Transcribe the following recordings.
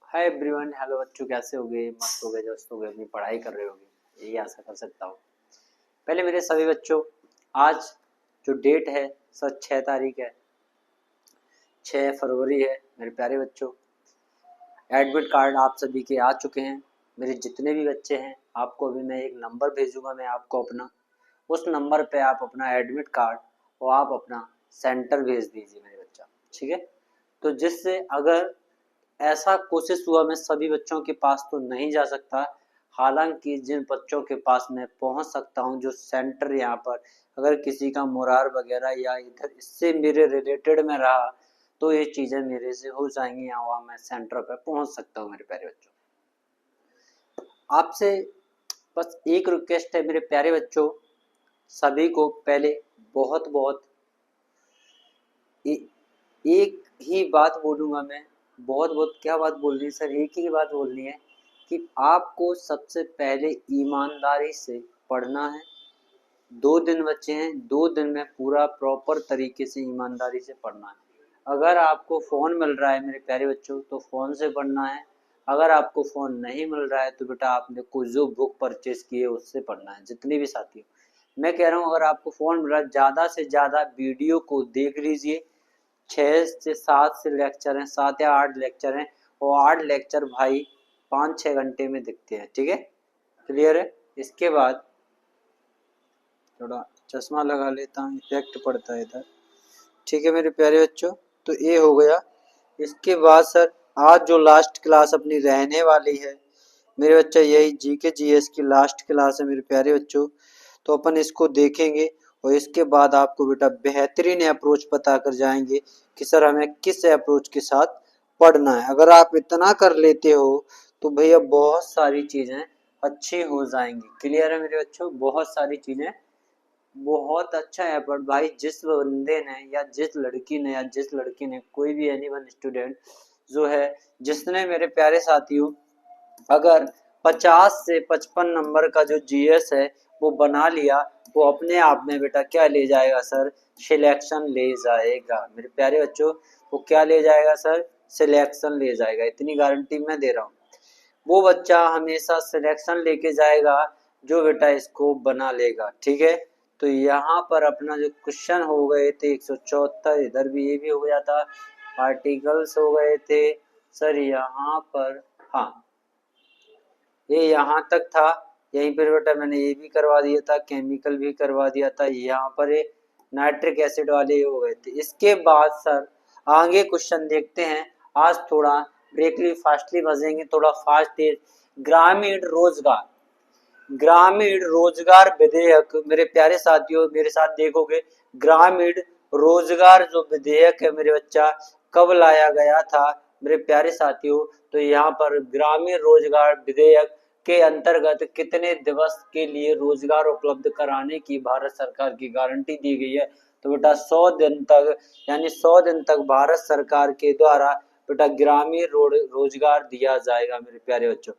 Hi everyone, hello बच्चों, कैसे होगे? मस्त होगे, दोस्त होगे, अपनी पढ़ाई कर रहे होगे, यही आशा कर सकता हूँ। पहले मेरे सभी बच्चों, आज जो डेट है सर 6 तारीख है, 6 फरवरी है। मेरे प्यारे बच्चों, एडमिट कार्ड आप सभी के आ चुके हैं। मेरे जितने भी बच्चे हैं, आपको अभी मैं एक नंबर भेजूंगा, मैं आपको अपना उस नंबर पे आप अपना एडमिट कार्ड और आप अपना सेंटर भेज दीजिए मेरे बच्चा, ठीक है। तो जिससे अगर ऐसा कोशिश हुआ मैं सभी बच्चों के पास तो नहीं जा सकता, हालांकि जिन बच्चों के पास मैं पहुंच सकता हूं, जो सेंटर यहाँ पर अगर किसी का मुरार वगैरह या इधर इससे मेरे रिलेटेड में रहा तो ये चीज़ें मेरे से हो जाएंगी, या वहाँ मैं सेंटर पर पहुंच सकता हूँ। मेरे प्यारे बच्चों, आपसे बस एक रिक्वेस्ट है मेरे प्यारे बच्चों, सभी को पहले बहुत बहुत एक ही बात बोलूँगा मैं। बहुत बहुत क्या बात बोलनी है सर? एक ही बात बोलनी है कि आपको सबसे पहले ईमानदारी से पढ़ना है। 2 दिन बचे हैं, 2 दिन में पूरा प्रॉपर तरीके से ईमानदारी से पढ़ना है। अगर आपको फ़ोन मिल रहा है मेरे प्यारे बच्चों तो फ़ोन से पढ़ना है। अगर आपको फ़ोन नहीं मिल रहा है तो बेटा आपने कोई जो बुक परचेज की है उससे पढ़ना है। जितने भी साथी हो, मैं कह रहा हूँ, अगर आपको फ़ोन मिल रहा है ज़्यादा से ज़्यादा वीडियो को देख लीजिए। 6 से 7 से लेक्चर हैं, 7 या 8 लेक्चर हैं, और 8 लेक्चर भाई 5-6 घंटे में दिखते हैं, ठीक है। क्लियर है? इसके बाद थोड़ा चश्मा लगा लेता हूँ, इफेक्ट पड़ता है इधर, ठीक है मेरे प्यारे बच्चों। तो ये हो गया। इसके बाद सर आज जो लास्ट क्लास अपनी रहने वाली है मेरे बच्चा, यही जीके जीएस की लास्ट क्लास है मेरे प्यारे बच्चों। तो अपन इसको देखेंगे और इसके बाद आपको बेटा बेहतरीन अप्रोच बता कर जाएंगे कि सर हमें किस अप्रोच के साथ पढ़ना है। अगर आप इतना कर लेते हो तो भैया बहुत सारी चीज़ें अच्छी हो जाएंगी। क्लियर है मेरे बच्चों? बहुत सारी चीज़ें बहुत अच्छा है। बट भाई जिस बंदे ने या जिस लड़की ने या जिस लड़की ने कोई भी एनीवन स्टूडेंट जो है, जिसने मेरे प्यारे साथियों अगर 50 से 55 नंबर का जो जीएस है वो बना लिया, वो अपने आप में बेटा क्या ले जाएगा सर? सिलेक्शन ले जाएगा मेरे प्यारे बच्चों। वो क्या ले जाएगा सर? सिलेक्शन ले जाएगा, इतनी गारंटी मैं दे रहा हूँ। वो बच्चा हमेशा सिलेक्शन लेके जाएगा जो बेटा इसको बना लेगा, ठीक है। तो यहाँ पर अपना जो क्वेश्चन हो गए थे 174, इधर भी ये भी हो गया था। आर्टिकल्स हो गए थे सर यहाँ पर, हाँ ये यहाँ तक था। यहीं पर बेटा मैंने ये भी करवा दिया था, केमिकल भी करवा दिया था। यहाँ पर ये नाइट्रिक एसिड वाले हो गए थे। इसके बाद सर आगे क्वेश्चन देखते हैं। आज थोड़ा ब्रेकली फास्टली बजेंगे, थोड़ा फास्ट तेज। ग्रामीण रोजगार, ग्रामीण रोजगार विधेयक मेरे प्यारे साथियों मेरे साथ देखोगे। ग्रामीण रोजगार जो विधेयक है मेरे बच्चा, कब लाया गया था मेरे प्यारे साथियों? तो यहाँ पर ग्रामीण रोजगार विधेयक के अंतर्गत कितने दिवस के लिए रोजगार उपलब्ध कराने की भारत सरकार की गारंटी दी गई है? तो बेटा 100 दिन तक, यानी 100 दिन तक भारत सरकार के द्वारा बेटा ग्रामीण रोजगार दिया जाएगा मेरे प्यारे बच्चों।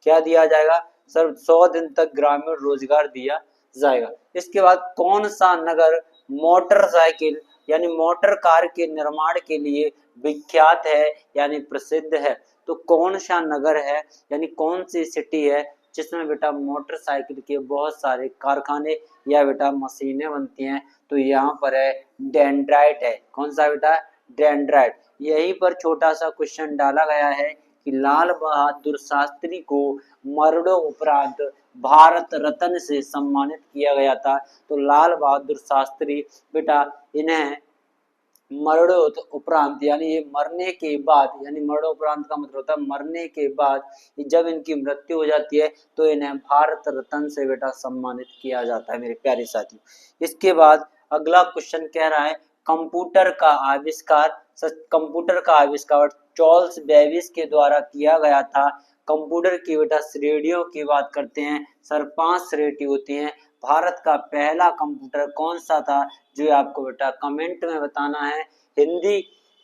क्या दिया जाएगा सर? 100 दिन तक ग्रामीण रोजगार दिया जाएगा। इसके बाद कौन सा नगर मोटरसाइकिल यानी मोटर कार के निर्माण के लिए विख्यात है यानी प्रसिद्ध है? तो कौन सा नगर है यानी कौन सी सिटी है जिसमें बेटा मोटरसाइकिल के बहुत सारे कारखाने या बेटा मशीनें बनती हैं? तो यहाँ पर है डेंड्राइट है। कौन सा बेटा? डेंड्राइट। यहीं पर छोटा सा क्वेश्चन डाला गया है कि लाल बहादुर शास्त्री को मरणोपरांत भारत रत्न से सम्मानित किया गया था। तो लाल बहादुर शास्त्री बेटा, इन्हें मरणोपरांत यानी ये मरने के बाद, यानी मरणोपरांत का मतलब होता है मरने के बाद, जब इनकी मृत्यु हो जाती है तो इन्हें भारत रत्न से बेटा सम्मानित किया जाता है मेरे प्यारे साथी। इसके बाद अगला क्वेश्चन कह रहा है कंप्यूटर का आविष्कार। कंप्यूटर का आविष्कार चार्ल्स बेबेज के द्वारा किया गया था। कंप्यूटर की बेटा श्रेणियों की बात करते हैं सर, 5 श्रेणी होती हैं। भारत का पहला कंप्यूटर कौन सा था? जो आपको बेटा कमेंट में बताना है। हिंदी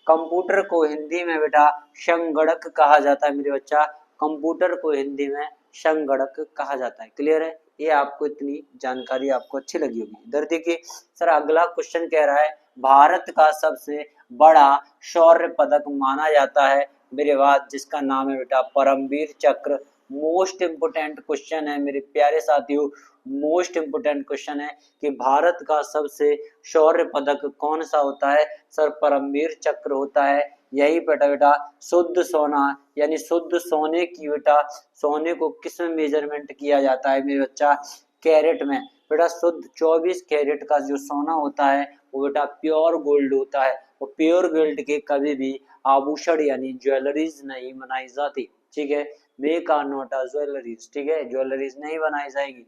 कंप्यूटर को हिंदी में बेटा संगणक कहा जाता है मेरे बच्चा। कंप्यूटर को हिंदी में संगणक कहा जाता है। क्लियर है? ये आपको इतनी जानकारी आपको अच्छी लगी होगी। इधर देखिए सर, अगला क्वेश्चन कह रहा है भारत का सबसे बड़ा शौर्य पदक माना जाता है मेरे बाद जिसका नाम है बेटा परमवीर चक्र। मोस्ट इम्पोर्टेंट क्वेश्चन है मेरे प्यारे साथियों, मोस्ट इम्पोर्टेंट क्वेश्चन है कि भारत का सबसे शौर्य पदक कौन सा होता है? सर परमवीर चक्र होता है। यही बेटा बेटा शुद्ध सोना यानी शुद्ध सोने की बेटा, सोने को किस में मेजरमेंट किया जाता है मेरे बच्चा? कैरेट में। बेटा शुद्ध 24 कैरेट का जो सोना होता है वो बेटा प्योर गोल्ड होता है। और प्योर गोल्ड के कभी भी आभूषण यानी ज्वेलरीज नहीं बनाई जाती, ठीक है। Make our not a jewelleries, ठीक है, ज्वेलरीज नहीं बनाई जाएगी।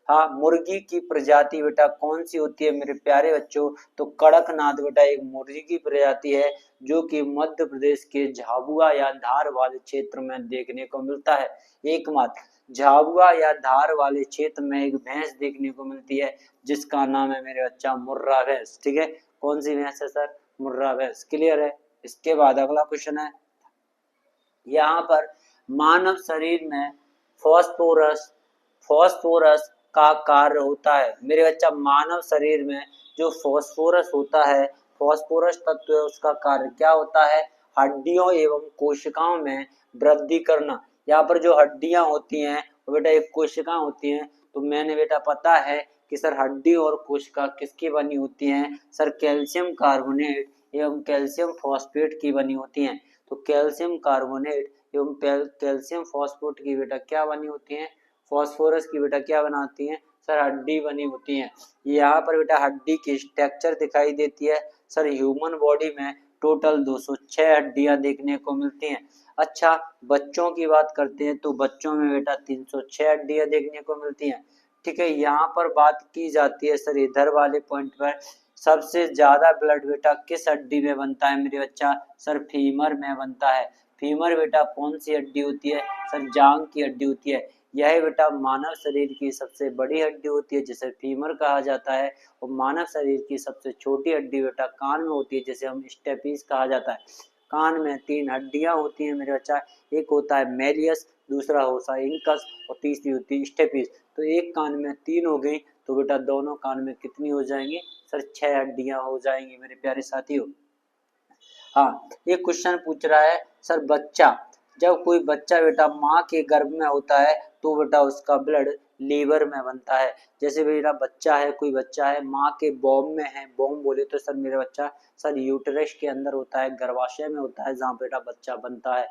हाँ, मुर्गी की प्रजाति बेटा कौन सी होती है मेरे प्यारे बच्चों? तो कड़कनाथ बेटा एक मुर्गी की प्रजाति है जो कि मध्य प्रदेश के झाबुआ या धार वाले क्षेत्र में देखने को मिलता है। एकमात्र झाबुआ या धार वाले क्षेत्र में एक भैंस देखने को मिलती है जिसका नाम है मेरे बच्चा मुर्रा भैंस, ठीक है। कौन सी भैंस है सर? मुर्रा भैंस, क्लियर है। इसके बाद अगला क्वेश्चन है, यहाँ पर मानव शरीर में फॉस्फोरस फॉस्फोरस का कार्य होता है मेरे बच्चा। मानव शरीर में जो फॉस्फोरस होता है, फॉस्फोरस तत्व है, उसका कार्य क्या होता है? हड्डियों एवं कोशिकाओं में वृद्धि करना। यहाँ पर जो हड्डियां होती हैं वो बेटा एक कोशिका होती हैं। तो मैंने बेटा पता है कि सर हड्डी और कोशिका किसकी बनी होती हैं? सर कैल्शियम कार्बोनेट एवं कैल्शियम फॉस्फेट की बनी होती हैं। तो कैल्शियम कार्बोनेट एवं कैल्शियम फॉस्फेट की बेटा क्या बनी होती हैं? फॉस्फोरस की बेटा क्या बनाती हैं? सर हड्डी बनी होती हैं। यहाँ पर बेटा हड्डी की स्ट्रक्चर दिखाई देती है। सर ह्यूमन बॉडी में टोटल 206 हड्डियां देखने को मिलती हैं। अच्छा, बच्चों की बात करते हैं तो बच्चों में बेटा 306 हड्डियां देखने को मिलती हैं, ठीक है। यहाँ पर बात की जाती है सर इधर वाले पॉइंट पर सबसे ज्यादा ब्लड बेटा किस हड्डी में बनता है मेरे बच्चा? सर फीमर में बनता है। फीमर बेटा कौन सी हड्डी होती है? सर जांग की हड्डी होती है। यह बेटा मानव शरीर की सबसे बड़ी हड्डी होती है जिसे फीमर कहा जाता है। और मानव शरीर की सबसे छोटी हड्डी बेटा कान में होती है जिसे हम स्टेपीज कहा जाता है। कान में 3 हड्डियां होती हैं मेरे बच्चा, एक होता है मेलियस, दूसरा होता है इंकस और तीसरी होती है स्टेपीज। तो एक कान में 3 हो गई तो बेटा दोनों कान में कितनी हो जाएंगी? सर 6 हड्डियां हो जाएंगी मेरे प्यारे साथियों। हाँ, ये क्वेश्चन पूछ रहा है सर बच्चा, जब कोई बच्चा बेटा माँ के गर्भ में होता है तो बेटा उसका ब्लड लीवर में बनता है। जैसे मेरा बच्चा है, कोई बच्चा है माँ के बॉम में है, बॉम बोले तो सर मेरा बच्चा सर यूटरस के अंदर होता है, गर्भाशय में होता है जहाँ बेटा बच्चा बनता है।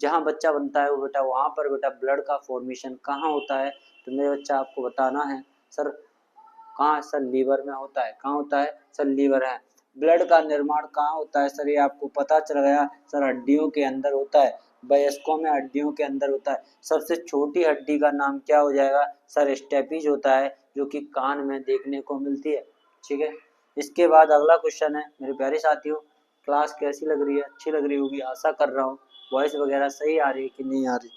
जहाँ बच्चा बनता है वो बेटा वहाँ पर बेटा ब्लड का फॉर्मेशन कहाँ होता है? तो मेरे बच्चा आपको बताना है सर कहाँ? सर लीवर में होता है। कहाँ होता है? सर लीवर है। ब्लड का निर्माण कहाँ होता है? सर ये आपको पता चल गया, सर हड्डियों के अंदर होता है। वयस्कों में हड्डियों के अंदर होता है। सबसे छोटी हड्डी का नाम क्या हो जाएगा? सर स्टेपीज होता है जो कि कान में देखने को मिलती है, ठीक है। इसके बाद अगला क्वेश्चन है मेरे प्यारे साथियों, क्लास कैसी लग रही है? अच्छी लग रही होगी आशा कर रहा हूँ। वॉइस वगैरह सही आ रही है कि नहीं आ रही?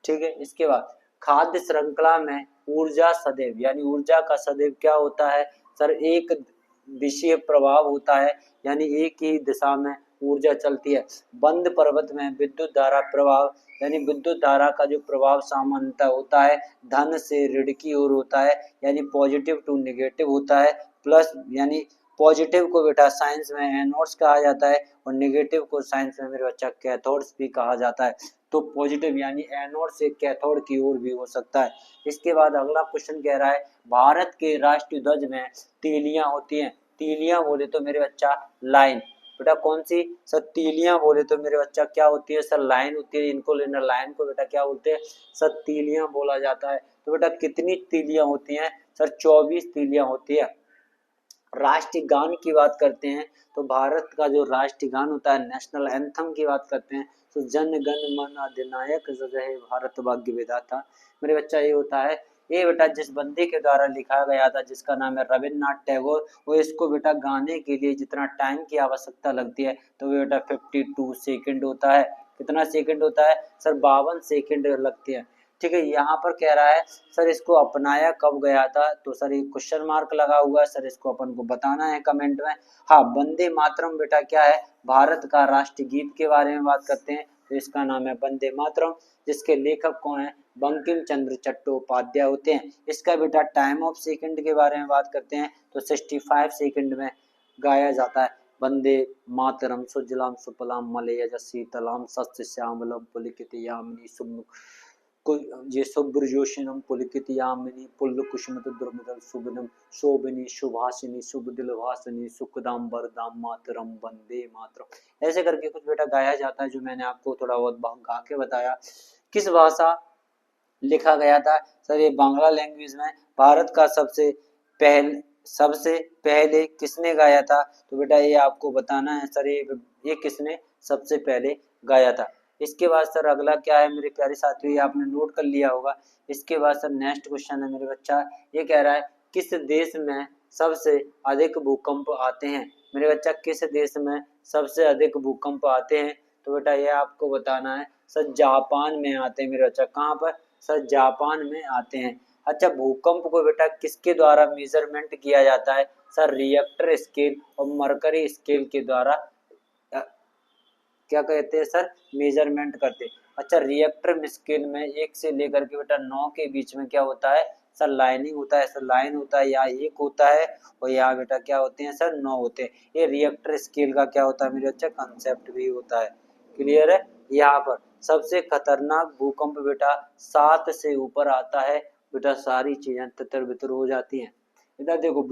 ठीक है। इसके बाद खाद्य श्रृंखला में ऊर्जा सदैव यानी ऊर्जा का सदैव क्या होता है? सर एक दिशीय प्रभाव होता है यानी एक ही दिशा में ऊर्जा चलती है। बंद पर्वत में विद्युत धारा प्रभाव यानी विद्युत धारा का जो प्रभाव सामान्यतः होता है धन से ऋण की ओर होता है यानी पॉजिटिव टू नेगेटिव होता है। प्लस यानी पॉजिटिव को बेटा साइंस में एनोड्स कहा जाता है और नेगेटिव को साइंस में मेरे बच्चा कैथोड्स भी कहा जाता है। तो पॉजिटिव यानी एनोड से कैथोड की ओर भी हो सकता है। इसके बाद अगला क्वेश्चन कह रहा है भारत के राष्ट्रीय ध्वज में तीलियां होती हैं। तीलियां बोले तो मेरे बच्चा लाइन, बेटा कौन सी? सर तीलियां बोले तो मेरे बच्चा क्या होती है? सर लाइन होती है। इनको लेना, लाइन को बेटा क्या बोलते हैं? सर तीलियां बोला जाता है। तो बेटा कितनी तीलियां होती हैं? सर 24 तीलियां होती है। राष्ट्रीय गान की बात करते हैं तो भारत का जो राष्ट्रीय गान होता है, नेशनल एंथम की बात करते हैं तो जन गण मन अधिनायक जय भारत भाग्य विधाता। मेरे बच्चा ये होता है, ये बेटा जिस बंदे के द्वारा लिखा गया था जिसका नाम है रविन्द्रनाथ टैगोर, वो इसको बेटा गाने के लिए जितना टाइम की आवश्यकता लगती है तो वो बेटा 52 सेकंड होता है। कितना सेकंड होता है? सर 52 सेकंड लगती है, ठीक है। यहाँ पर कह रहा है सर इसको अपनाया कब गया था? तो सर ये क्वेश्चन मार्क लगा हुआ है, सर इसको अपन को बताना है कमेंट में। हाँ, वंदे मातरम बेटा क्या है? भारत का राष्ट्रीय गीत के बारे में बात करते हैं तो इसका नाम है वंदे मातरम, जिसके लेखक कौन है? बंकिम चंद्र चट्टोपाध्याय होते हैं। इसका बेटा टाइम ऑफ सेकंड के बारे में बात करते हैं तो 65 सेकंड में गाया जाता है। वंदे मातरम सुजलाम सुफलाम मलयज शीतलाम सस्य श्यामलम पुलकितयामिनी ये शुभ्रजोषिनम पुलकितयामिनी पुल्लकुसुमित दुर्मिदल सुबनम शोभिनी सुभाषिनी शुभदिलभासिनी सुखदाम वरदाम मातरम वंदे मातरम। ऐसे करके कुछ बेटा गाया जाता है, जो मैंने आपको थोड़ा बहुत गा के बताया। किस भाषा लिखा गया था? सर ये बांग्ला लैंग्वेज में। भारत का सबसे पहले किसने गाया था? तो बेटा ये आपको बताना है सर, ये किसने सबसे पहले गाया था। इसके बाद सर अगला क्या है मेरे प्यारे साथियों, ये आपने नोट कर लिया होगा। इसके बाद सर नेक्स्ट क्वेश्चन है मेरे बच्चा, ये कह रहा है किस देश में सबसे अधिक भूकंप आते हैं? मेरे बच्चा किस देश में सबसे अधिक भूकंप आते हैं? तो बेटा ये आपको बताना है सर जापान में आते हैं मेरे बच्चा। कहाँ पर? सर जापान में आते हैं। अच्छा, भूकंप को बेटा किसके द्वारा मेजरमेंट किया जाता है? सर रिएक्टर स्केल और मरकरी स्केल के द्वारा क्या कहते हैं सर? मेजरमेंट करते हैं। अच्छा, रिएक्टर स्केल में 1 से लेकर के बेटा 9 के बीच में क्या होता है? सर लाइनिंग होता है, सर लाइन होता है, या 1 होता है, और यहाँ बेटा क्या होते हैं सर? 9 होते हैं। ये रिएक्टर स्केल का क्या होता है मेरे बच्चा? कंसेप्ट भी होता है। क्लियर है? यहाँ पर सबसे खतरनाक भूकंप बेटा 7 से ऊपर आता है बेटा, सारी चीजें तितर बितर हो जाती हैं। इधर देखो,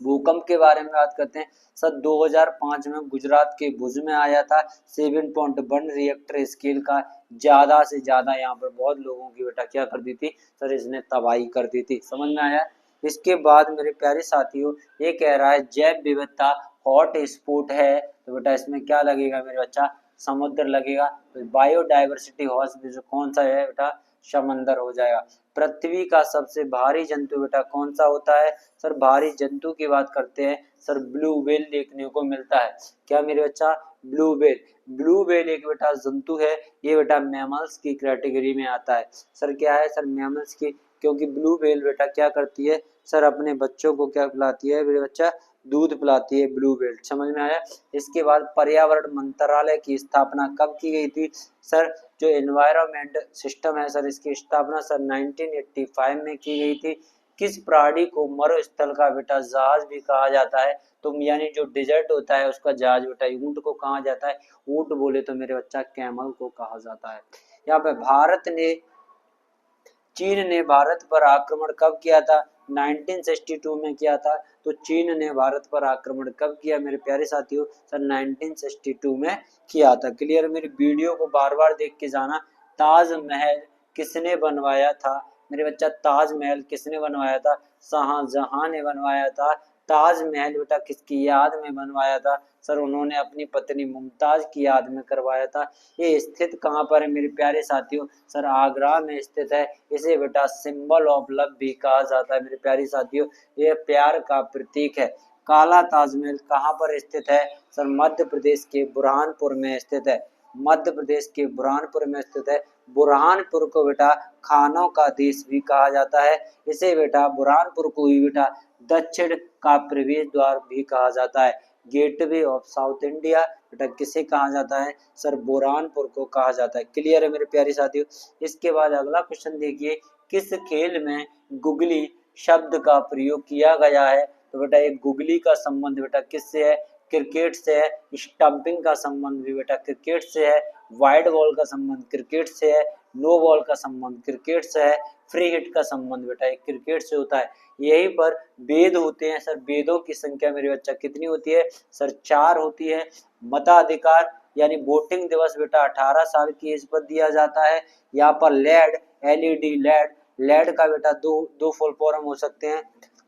भूकंप के बारे में बात करते हैं। सर 2005 में गुजरात के भुज में आया था। 7.1 रिएक्टर स्केल का, ज्यादा से ज्यादा यहाँ पर बहुत लोगों की बेटा क्या कर दी थी सर? इसने तबाही कर दी थी। समझ में आया? इसके बाद मेरे प्यारे साथियों, ये कह रहा है जैव विविधता हॉट स्पॉट है, तो बेटा इसमें क्या लगेगा मेरे बच्चा? समुद्र लगेगा। तो बायोडाइवर्सिटी हॉट कौन सा है बेटा? समंदर हो जाएगा। पृथ्वी का सबसे भारी जंतु बेटा कौन सा होता है? सर भारी जंतु की बात करते हैं सर, ब्लू व्हेल देखने को मिलता है। क्या मेरे बच्चा? Blue whale. ब्लू व्हेल एक बेटा जंतु है, ये बेटा मैमल्स की कैटेगरी में आता है। सर क्या है सर? मैमल्स की, क्योंकि ब्लू व्हेल बेटा क्या करती है सर? अपने बच्चों को क्या पिलाती है मेरे बच्चा? दूध पिलाती है ब्लू व्हेल। समझ में आया? इसके बाद पर्यावरण मंत्रालय की स्थापना कब की गई थी? सर जो एनवायरमेंट सिस्टम है सर, इसकी स्थापना सर 1985 में की गई थी। किस प्राणी को मरुस्थल का बेटा जहाज भी कहा जाता है? तो यानी जो डिजर्ट होता है उसका जहाज बेटा ऊंट को कहा जाता है। ऊंट बोले तो मेरे बच्चा कैमल को कहा जाता है। यहाँ पे चीन ने भारत पर आक्रमण कब किया था? 1962 में किया था। तो चीन ने भारत पर आक्रमण कब किया मेरे प्यारे साथियों? सर 1962 में किया था। क्लियर? मेरी वीडियो को बार बार देख के जाना। ताजमहल किसने बनवाया था मेरे बच्चा? ताजमहल किसने बनवाया था? शाहजहां ने बनवाया था। ताजमहल बेटा किसकी याद में बनवाया था? सर उन्होंने अपनी पत्नी मुमताज की याद में करवाया था। ये स्थित कहाँ पर है मेरे प्यारे साथियों? सर आगरा में स्थित है। इसे बेटा सिंबल ऑफ लव भी कहा जाता है मेरे प्यारे साथियों, ये प्यार का प्रतीक है। काला ताजमहल कहाँ पर स्थित है? सर मध्य प्रदेश के बुरहानपुर में स्थित है। मध्य प्रदेश के बुरहानपुर में स्थित है। बुरहानपुर को बेटा खानों का देश भी कहा जाता है। इसे बेटा बुरहानपुर को ही बेटा दक्षिण का प्रवेश द्वार भी कहा जाता है। गेटवे ऑफ साउथ इंडिया बेटा किसे कहा जाता है? सर बुरहानपुर को कहा जाता है। क्लियर है मेरे प्यारे साथियों? इसके बाद अगला क्वेश्चन देखिए, किस खेल में गुगली शब्द का प्रयोग किया गया है? तो बेटा एक गुगली का संबंध बेटा किससे है? क्रिकेट से है। स्टंपिंग का संबंध भी बेटा क्रिकेट से है। वाइड बॉल का संबंध क्रिकेट से है। नो बॉल का संबंध क्रिकेट से है। फ्री हिट का संबंध बेटा एक क्रिकेट से होता है। यहीं पर वेद होते हैं सर, वेदों की संख्या मेरे बच्चा कितनी होती है? सर 4 होती है। मताधिकार यानी वोटिंग दिवस बेटा 18 साल की एज पर दिया जाता है। यहाँ पर लेड, एलईडी लेड का बेटा दो फुल फॉर्म हो सकते हैं।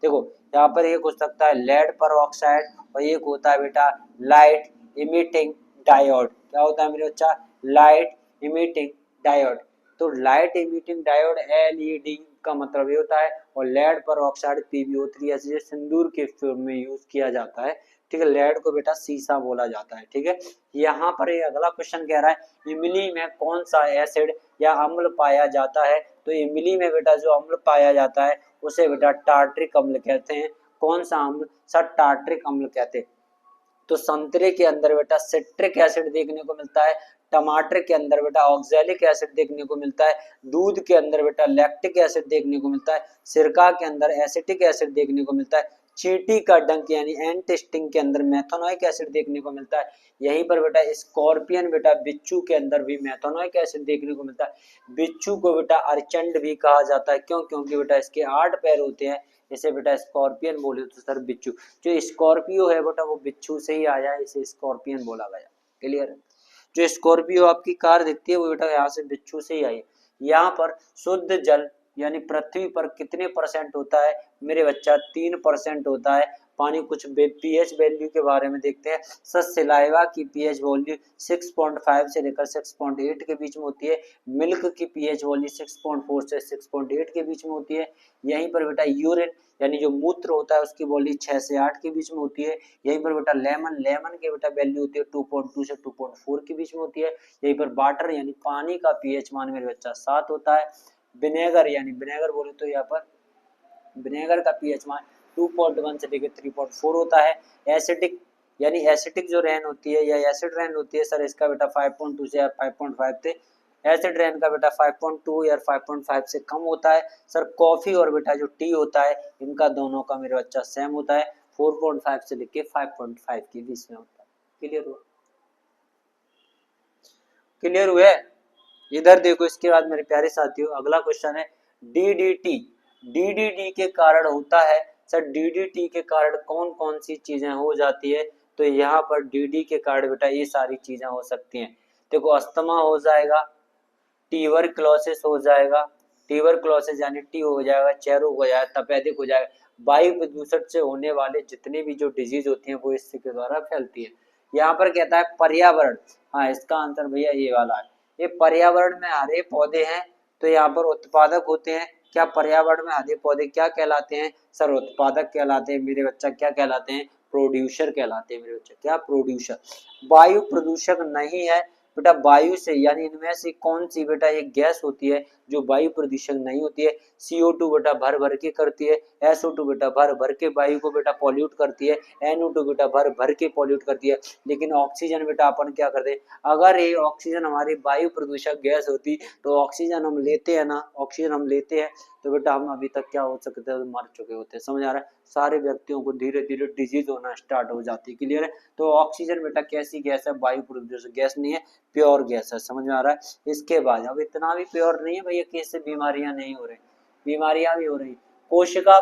देखो यहाँ पर एक हो सकता है लेड पर ऑक्साइड, और एक होता है बेटा लाइट इमिटिंग डायोड। क्या होता है मेरे बच्चा? Light emitting diode. तो लाइट इमिटिंग डायोड एलईडी का मतलब ये होता है, और लेड पर ऑक्साइड PbO3 ऐसे सिंदूर के फॉर्म में यूज किया जाता है। ठीक है, लेड को बेटा सीसा बोला जाता है। ठीक है, यहाँ पर ये अगला क्वेश्चन कह रहा है इमली में कौन सा एसिड या अम्ल पाया जाता है? तो इमली में बेटा जो अम्ल पाया जाता है उसे बेटा टार्ट्रिक अम्ल कहते हैं। कौन सा अम्ल? सर टार्ट्रिक अम्ल कहते हैं। तो संतरे के अंदर बेटा सिट्रिक एसिड देखने को मिलता है। टमाटर के अंदर बेटा ऑक्सैलिक एसिड देखने को मिलता है। दूध के अंदर बेटा लैक्टिक एसिड देखने को मिलता है। सिरका के अंदर एसिटिक एसिड देखने को मिलता है। चींटी का डंक यानी एंट स्टिंग के अंदर मेथनोइक एसिड देखने को मिलता है। यहीं पर बेटा स्कॉर्पियन बेटा बिच्छू के अंदर भी मेथनोइक एसिड देखने को मिलता है। बिच्छू को बेटा अर्चंड भी कहा जाता है, क्यों? क्योंकि बेटा इसके 8 पैर होते हैं। इसे बेटा स्कॉर्पियन बोले तो सर बिच्छू, जो स्कॉर्पियो है बेटा वो बिच्छू से ही आया है, इसे स्कॉर्पियन बोला गया। क्लियर है? जो स्कॉर्पियो आपकी कार दिखती है वो बेटा यहाँ से बिच्छू से ही आई है। यहाँ पर शुद्ध जल यानी पृथ्वी पर कितने % होता है मेरे बच्चा? 3% होता है। पानी कुछ पीएच वैल्यू के बारे में देखते हैं। सर सिलाइवा की पीएच वैल्यू 6.5 से लेकर 6.8 के बीच में होती है। मिल्क की पीएच वैल्यू 6.4 से 6.8 के बीच में होती है। यहीं पर बेटा यूरिन यानी जो मूत्र होता है उसकी वैल्यू 6 से 8 के बीच में होती है। यहीं पर बेटा लेमन के बेटा वैल्यू होती है 2.2 से 2.4 के बीच में होती है। यहीं पर वाटर यानी पानी का पीएच मान मेरे बच्चा 7 होता है। विनेगर यानी विनेगर बोले तो यहाँ पर विनेगर का पीएच मान 2.1 से लेकर 3.4 होता है। एसिडिक यानी एसिडिक जो रेन होती है या एसिड रेन होती है सर इसका बेटा 5.2 से या 5.5 थे। एसिड रेन का बेटा 5.2 या 5.5 से कम होता है। सर कॉफी और बेटा जो टी होता है इनका दोनों का मेरे बच्चा सेम होता है, 4.5 से लेके 5.5 के बीच में होता है। क्लियर हुआ? क्लियर हुए? इधर देखो, इसके बाद मेरे प्यारे साथियों अगला क्वेश्चन है डीडीटी। डीडीटी के कारण होता है सर, डीडीटी के कारण कौन कौन सी चीजें हो जाती है? तो यहाँ पर डीडी के कारण बेटा ये सारी चीजें हो सकती हैं। देखो अस्थमा हो जाएगा, ट्यूबरक्लोसिस हो जाएगा, ट्यूबरक्लोसिस यानी टी हो जाएगा, क्षयरोग हो जाएगा, तपेदिक हो जाएगा। वायु प्रदूषण से होने वाले जितने भी जो डिजीज होती हैं वो इसके द्वारा फैलती है। यहाँ पर कहता है पर्यावरण, हाँ इसका आंसर भैया ये वाला है। ये पर्यावरण में हरे पौधे हैं तो यहाँ पर उत्पादक होते हैं। क्या पर्यावरण में हरे पौधे क्या कहलाते हैं सर? उत्पादक कहलाते हैं मेरे बच्चा। क्या कहलाते हैं? प्रोड्यूसर कहलाते हैं मेरे बच्चा। क्या? प्रोड्यूसर। वायु प्रदूषक नहीं है बेटा। वायु से यानी इनमें से कौन सी बेटा एक गैस होती है जो वायु प्रदूषण नहीं होती है? CO2 बेटा भर भर के करती है, SO2 बेटा भर भर के वायु को बेटा पॉल्यूट करती है, NO2 बेटा भर भर के पॉल्यूट करती है। लेकिन ऑक्सीजन बेटा अपन क्या करते हैं? अगर ये ऑक्सीजन हमारी वायु प्रदूषक गैस होती तो ऑक्सीजन हम लेते हैं ना, ऑक्सीजन हम लेते हैं तो बेटा हम अभी तक क्या हो सकते हैं? मर चुके होते हैं। समझ आ रहा है? सारे व्यक्तियों को धीरे धीरे डिजीज होना स्टार्ट हो जाती है। क्लियर है? तो ऑक्सीजन बेटा कैसी गैस है? वायु प्रदूषक गैस नहीं है, प्योर गैस है। समझ में आ रहा है? इसके बाद अब इतना भी प्योर नहीं है भैया कि इससे बीमारियां नहीं हो रही, बीमारियां भी हो रही। कोशिका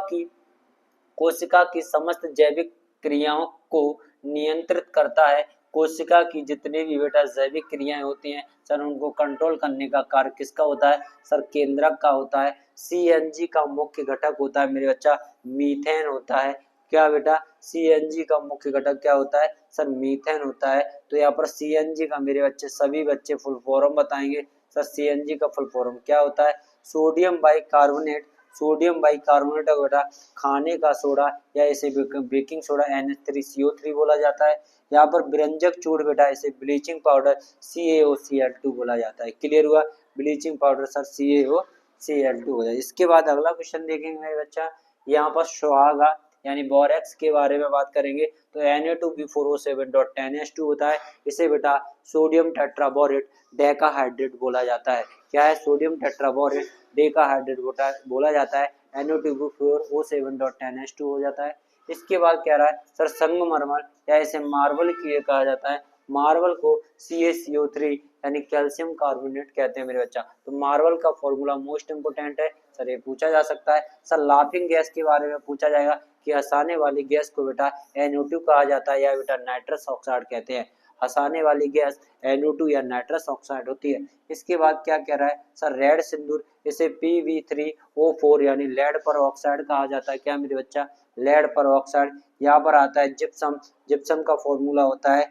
की समस्त जैविक क्रियाओं को नियंत्रित करता है। कोशिका की जितने भी बेटा जैविक क्रियाएं होती हैं सर उनको कंट्रोल करने का कार्य किसका होता है? सर केंद्रक का होता है। CNG का मुख्य घटक होता है मेरे बच्चा मीथेन होता है। क्या बेटा? CNG का मुख्य घटक क्या होता है? सर मीथेन होता है। तो यहाँ पर CNG का मेरे बच्चे सभी बच्चे फुल फॉर्म बताएंगे। सर CNG का फुल फॉर्म क्या होता है? Sodium bicarbonate. सोडियम बाइकार्बोनेट बेटा खाने का सोडा या इसे बेकिंग सोडा NH3CO3 बोला जाता है। यहाँ पर व्यंजक चूड़ बेटा इसे ब्लीचिंग पाउडर CaOCl2 बोला जाता है। क्लियर हुआ? ब्लीचिंग पाउडर सर CaOCl2 हो जाए। इसके बाद अगला क्वेश्चन देखेंगे मेरे बच्चा, यहाँ पर सुहागा यानी बोरेक्स के बारे में बात करेंगे तो Na2B4O7.10H2 होता है। इसे बेटा सोडियम टेट्राबोरेट डेकाहाइड्रेट बोला जाता है। क्या है? सोडियम टेट्राबोरेट डेकाहाइड्रेट बोला जाता है। Na2B4O7.10H2 हो जाता है। इसके बाद क्या रहा है सर? संगमरमर या इसे मार्बल की कहा जाता है। मार्बल को CaCO3 यानी कैल्शियम कार्बोनेट कहते हैं मेरे बच्चा। तो मार्बल का फॉर्मूला मोस्ट इंपोर्टेंट है सर, ये पूछा जा सकता है। सर लाफिंग गैस के बारे में पूछा जाएगा कि हंसाने वाली गैस को बेटा NO2 कहा जाता है या बेटा नाइट्रस ऑक्साइड कहते हैं। हंसाने वाली गैस NO2 या नाइट्रस ऑक्साइड होती है। इसके बाद क्या कह रहा है सर? रेड सिंदूर इसे Pb3O4 यानी लेड पर ऑक्साइड कहा जाता है। क्या मेरे बच्चा? लेड पर ऑक्साइड। यहाँ पर आता है जिप्सम। जिप्सम का फॉर्मूला होता है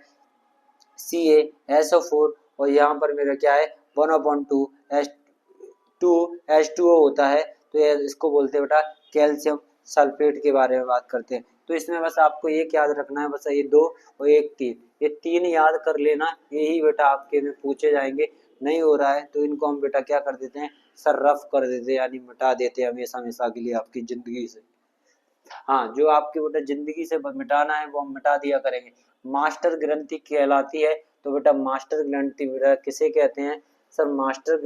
CaSO4 और यहाँ पर मेरा क्या है 1/2H2O होता है। तो ये इसको बोलते हैं बेटा कैल्शियम सल्फेट के बारे में बात करते हैं। तो इसमें बस आपको एक याद रखना है, बस ये 2 और एक 3, ये 3 याद कर लेना। यही बेटा आपके में पूछे जाएंगे। नहीं हो रहा है तो इनको हम बेटा क्या कर देते हैं सर? रफ कर देते हैं यानी मिटा देते हैं हमेशा हमेशा के लिए आपकी जिंदगी से। हाँ जो आपके बेटा जिंदगी से मिटाना है वो हम मिटा दिया करेंगे। मास्टर ग्रंथि कहलाती है। तो बेटा मास्टर ग्रंथि बेटा किसे कहते हैं सर? मास्टर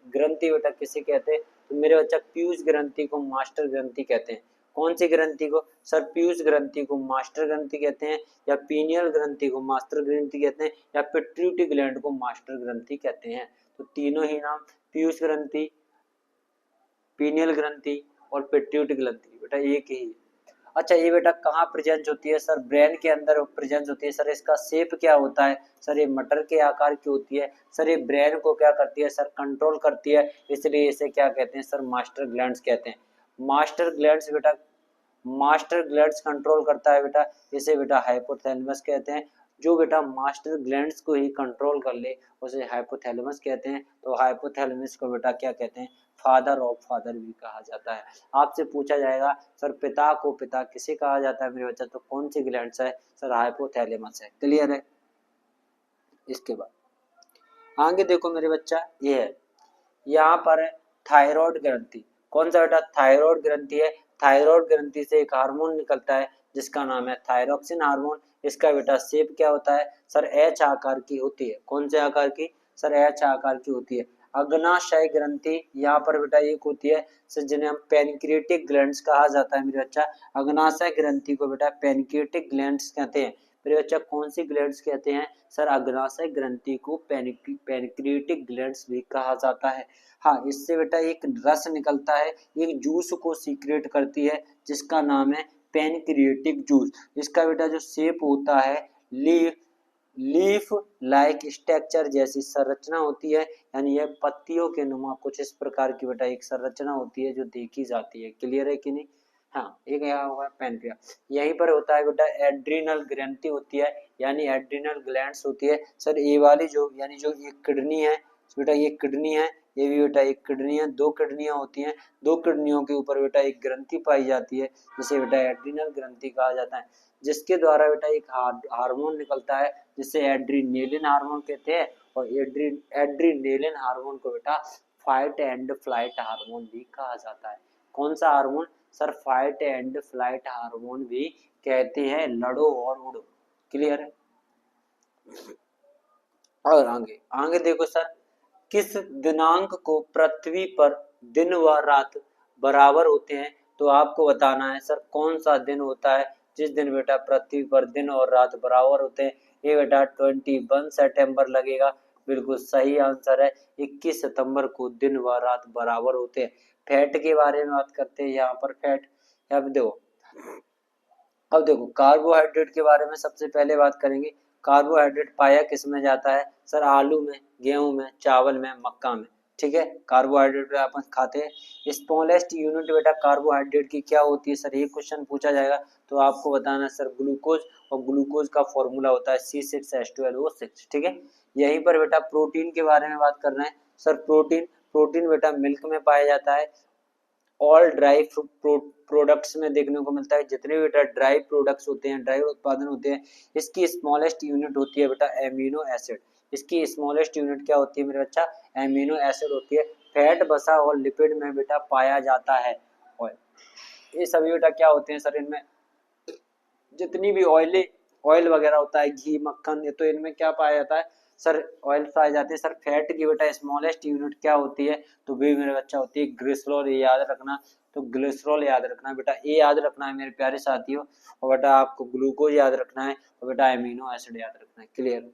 ग्रंथि बेटा किसे कहते हैं? तो मेरे बच्चा पीयूष ग्रंथि को मास्टर ग्रंथि कहते हैं। कौन सी ग्रंथि को? सर पीयूष ग्रंथि को मास्टर ग्रंथि कहते हैं, या पीनियल ग्रंथि को मास्टर ग्रंथि कहते हैं, या पिट्यूटरी ग्लैंड को मास्टर ग्रंथि कहते हैं। तो तीनों ही नाम, पीयूष ग्रंथि, पीनियल ग्रंथि और पिट्यूटरी ग्रंथि, बेटा एक ही। अच्छा ये बेटा कहाँ प्रेजेंट होती है? सर ब्रेन के अंदर प्रेजेंट होती है। सर इसका शेप क्या होता है? सर ये मटर के आकार की होती है। सर ये ब्रेन को क्या करती है? सर कंट्रोल करती है, इसलिए इसे क्या कहते हैं? सर मास्टर ग्लैंड्स कहते हैं। मास्टर ग्लैंड्स बेटा, मास्टर ग्लैंड्स कंट्रोल करता है बेटा, इसे बेटा हाइपोथैलेमस कहते हैं। जो बेटा मास्टर ग्लैंड्स को ही कंट्रोल कर ले उसे हाइपोथैलेमस कहते हैं। तो हाइपोथैलेमस को बेटा क्या कहते हैं? फादर ऑफ फादर भी कहा जाता है। आपसे पूछा जाएगा सर पिता को पिता किसे कहा जाता है मेरे बच्चा? तो कौन सी ग्लैंड्स है? सर हाइपोथैलेमस है। क्लियर है? इसके बाद आगे देखो मेरे बच्चा, ये है यहाँ पर है थायराइड ग्रंथि। कौन सा बेटा? थायराइड ग्रंथि है। थायराइड ग्रंथि से एक हार्मोन निकलता है जिसका नाम है थायरोक्सिन हार्मोन। इसका बेटा शेप क्या होता है? सर एच आकार की होती है। कौन से आकार की? सर एच आकार की होती है। अग्नाशय ग्रंथि यहाँ पर बेटा एक होती है, सर जिन्हें हम पेनक्रिएटिक ग्लैंड्स कहा जाता है मेरे बच्चा। अग्नाशय ग्रंथि को बेटा पेनक्रिएटिक ग्लैंड्स कहते हैं। मेरे बच्चा कौन सी ग्लैंड्स कहते हैं? सर अग्नाशय ग्रंथि को पेनक्रिएटिक ग्लैंड्स भी कहा जाता है। हाँ, इससे बेटा एक रस निकलता है, एक जूस को सीक्रेट करती है जिसका नाम है पेनक्रिएटिक जूस। इसका बेटा जो शेप होता है लीफ लाइक स्ट्रक्चर जैसी संरचना होती है, यानी यह पत्तियों के नुमा कुछ इस प्रकार की बेटा एक संरचना होती है जो देखी जाती है। क्लियर है कि नहीं? हाँ, एक यहाँ होगा पैनक्रियास, यहीं पर होता है बेटा एड्रिनल ग्रंथि होती है, यानी एड्रिनल ग्लैंड्स होती है। सर ये वाली जो यानी जो ये किडनी है बेटा, ये किडनी है, ये भी बेटा एक किडनी है, दो किडनियां होती हैं, दो किडनियों के ऊपर बेटा एक ग्रंथि पाई जाती है जिसे बेटा एड्रिनल ग्रंथि कहा जाता है, जिसके द्वारा बेटा एक हार्मोन निकलता है जिसे एड्रीनेलिन हार्मोन कहते हैं। और एड्रीनेलिन हार्मोन को बेटा फाइट एंड फ्लाइट हार्मोन भी कहा जाता है। कौन सा hormone? Sir fight and flight hormone भी कहते हैं, लड़ो और उड़ो। क्लियर है? और आगे आगे देखो सर, किस दिनांक को पृथ्वी पर दिन व रात बराबर होते हैं? तो आपको बताना है सर कौन सा दिन होता है जिस दिन बेटा पृथ्वी पर दिन और रात बराबर होते हैं। ये बेटा 21 सितंबर लगेगा। बिल्कुल सही आंसर है, 21 सितंबर को दिन व रात बराबर होते हैं। फैट के बारे में बात करते हैं यहाँ पर। फैट अब देखो कार्बोहाइड्रेट के बारे में सबसे पहले बात करेंगे। कार्बोहाइड्रेट पाया किस में जाता है? सर आलू में, गेहूं में, चावल में, मक्का में। ठीक है, कार्बोहाइड्रेट अपन खाते हैं। स्मॉलेस्ट यूनिट बेटा कार्बोहाइड्रेट की क्या होती है? सर ये क्वेश्चन पूछा जाएगा तो आपको बताना है सर ग्लूकोज, और ग्लूकोज का फॉर्मूला होता है C6H12O6। ठीक है, यहीं पर बेटा प्रोटीन के बारे में बात करना है। सर प्रोटीन बेटा मिल्क में पाया जाता है। ऑल ड्राई प्रोडक्ट्स में देखने को मिलता है। जितने बेटा ड्राई प्रोडक्ट्स होते हैं, ड्राई उत्पादन होते हैं, इसकी स्मॉलेस्ट यूनिट होती है बेटा एमिनो एसिड। इसकी स्मॉलेस्ट यूनिट क्या होती है मेरे बच्चा? एमिनो एसिड होती है। फैट, वसा और लिपिड में बेटा पाया जाता है ऑयल। ये सभी बेटा क्या होते हैं सर? इनमें जितनी भी ऑयल वगैरह होता है, घी, मक्खन, ये तो इनमें क्या पाया जाता है सर? ऑयल पाए जाते हैं। सर फैट की बेटा स्मॉलेस्ट यूनिट क्या होती है? तो भी मेरे बच्चा होती है ग्लिसरॉल। ये याद रखना, तो ग्लिसरॉल याद रखना बेटा, ये याद रखना है मेरे प्यारे साथियों। और बेटा आपको ग्लूकोज याद रखना है, और बेटा एमिनो एसिड याद रखना है। क्लियर?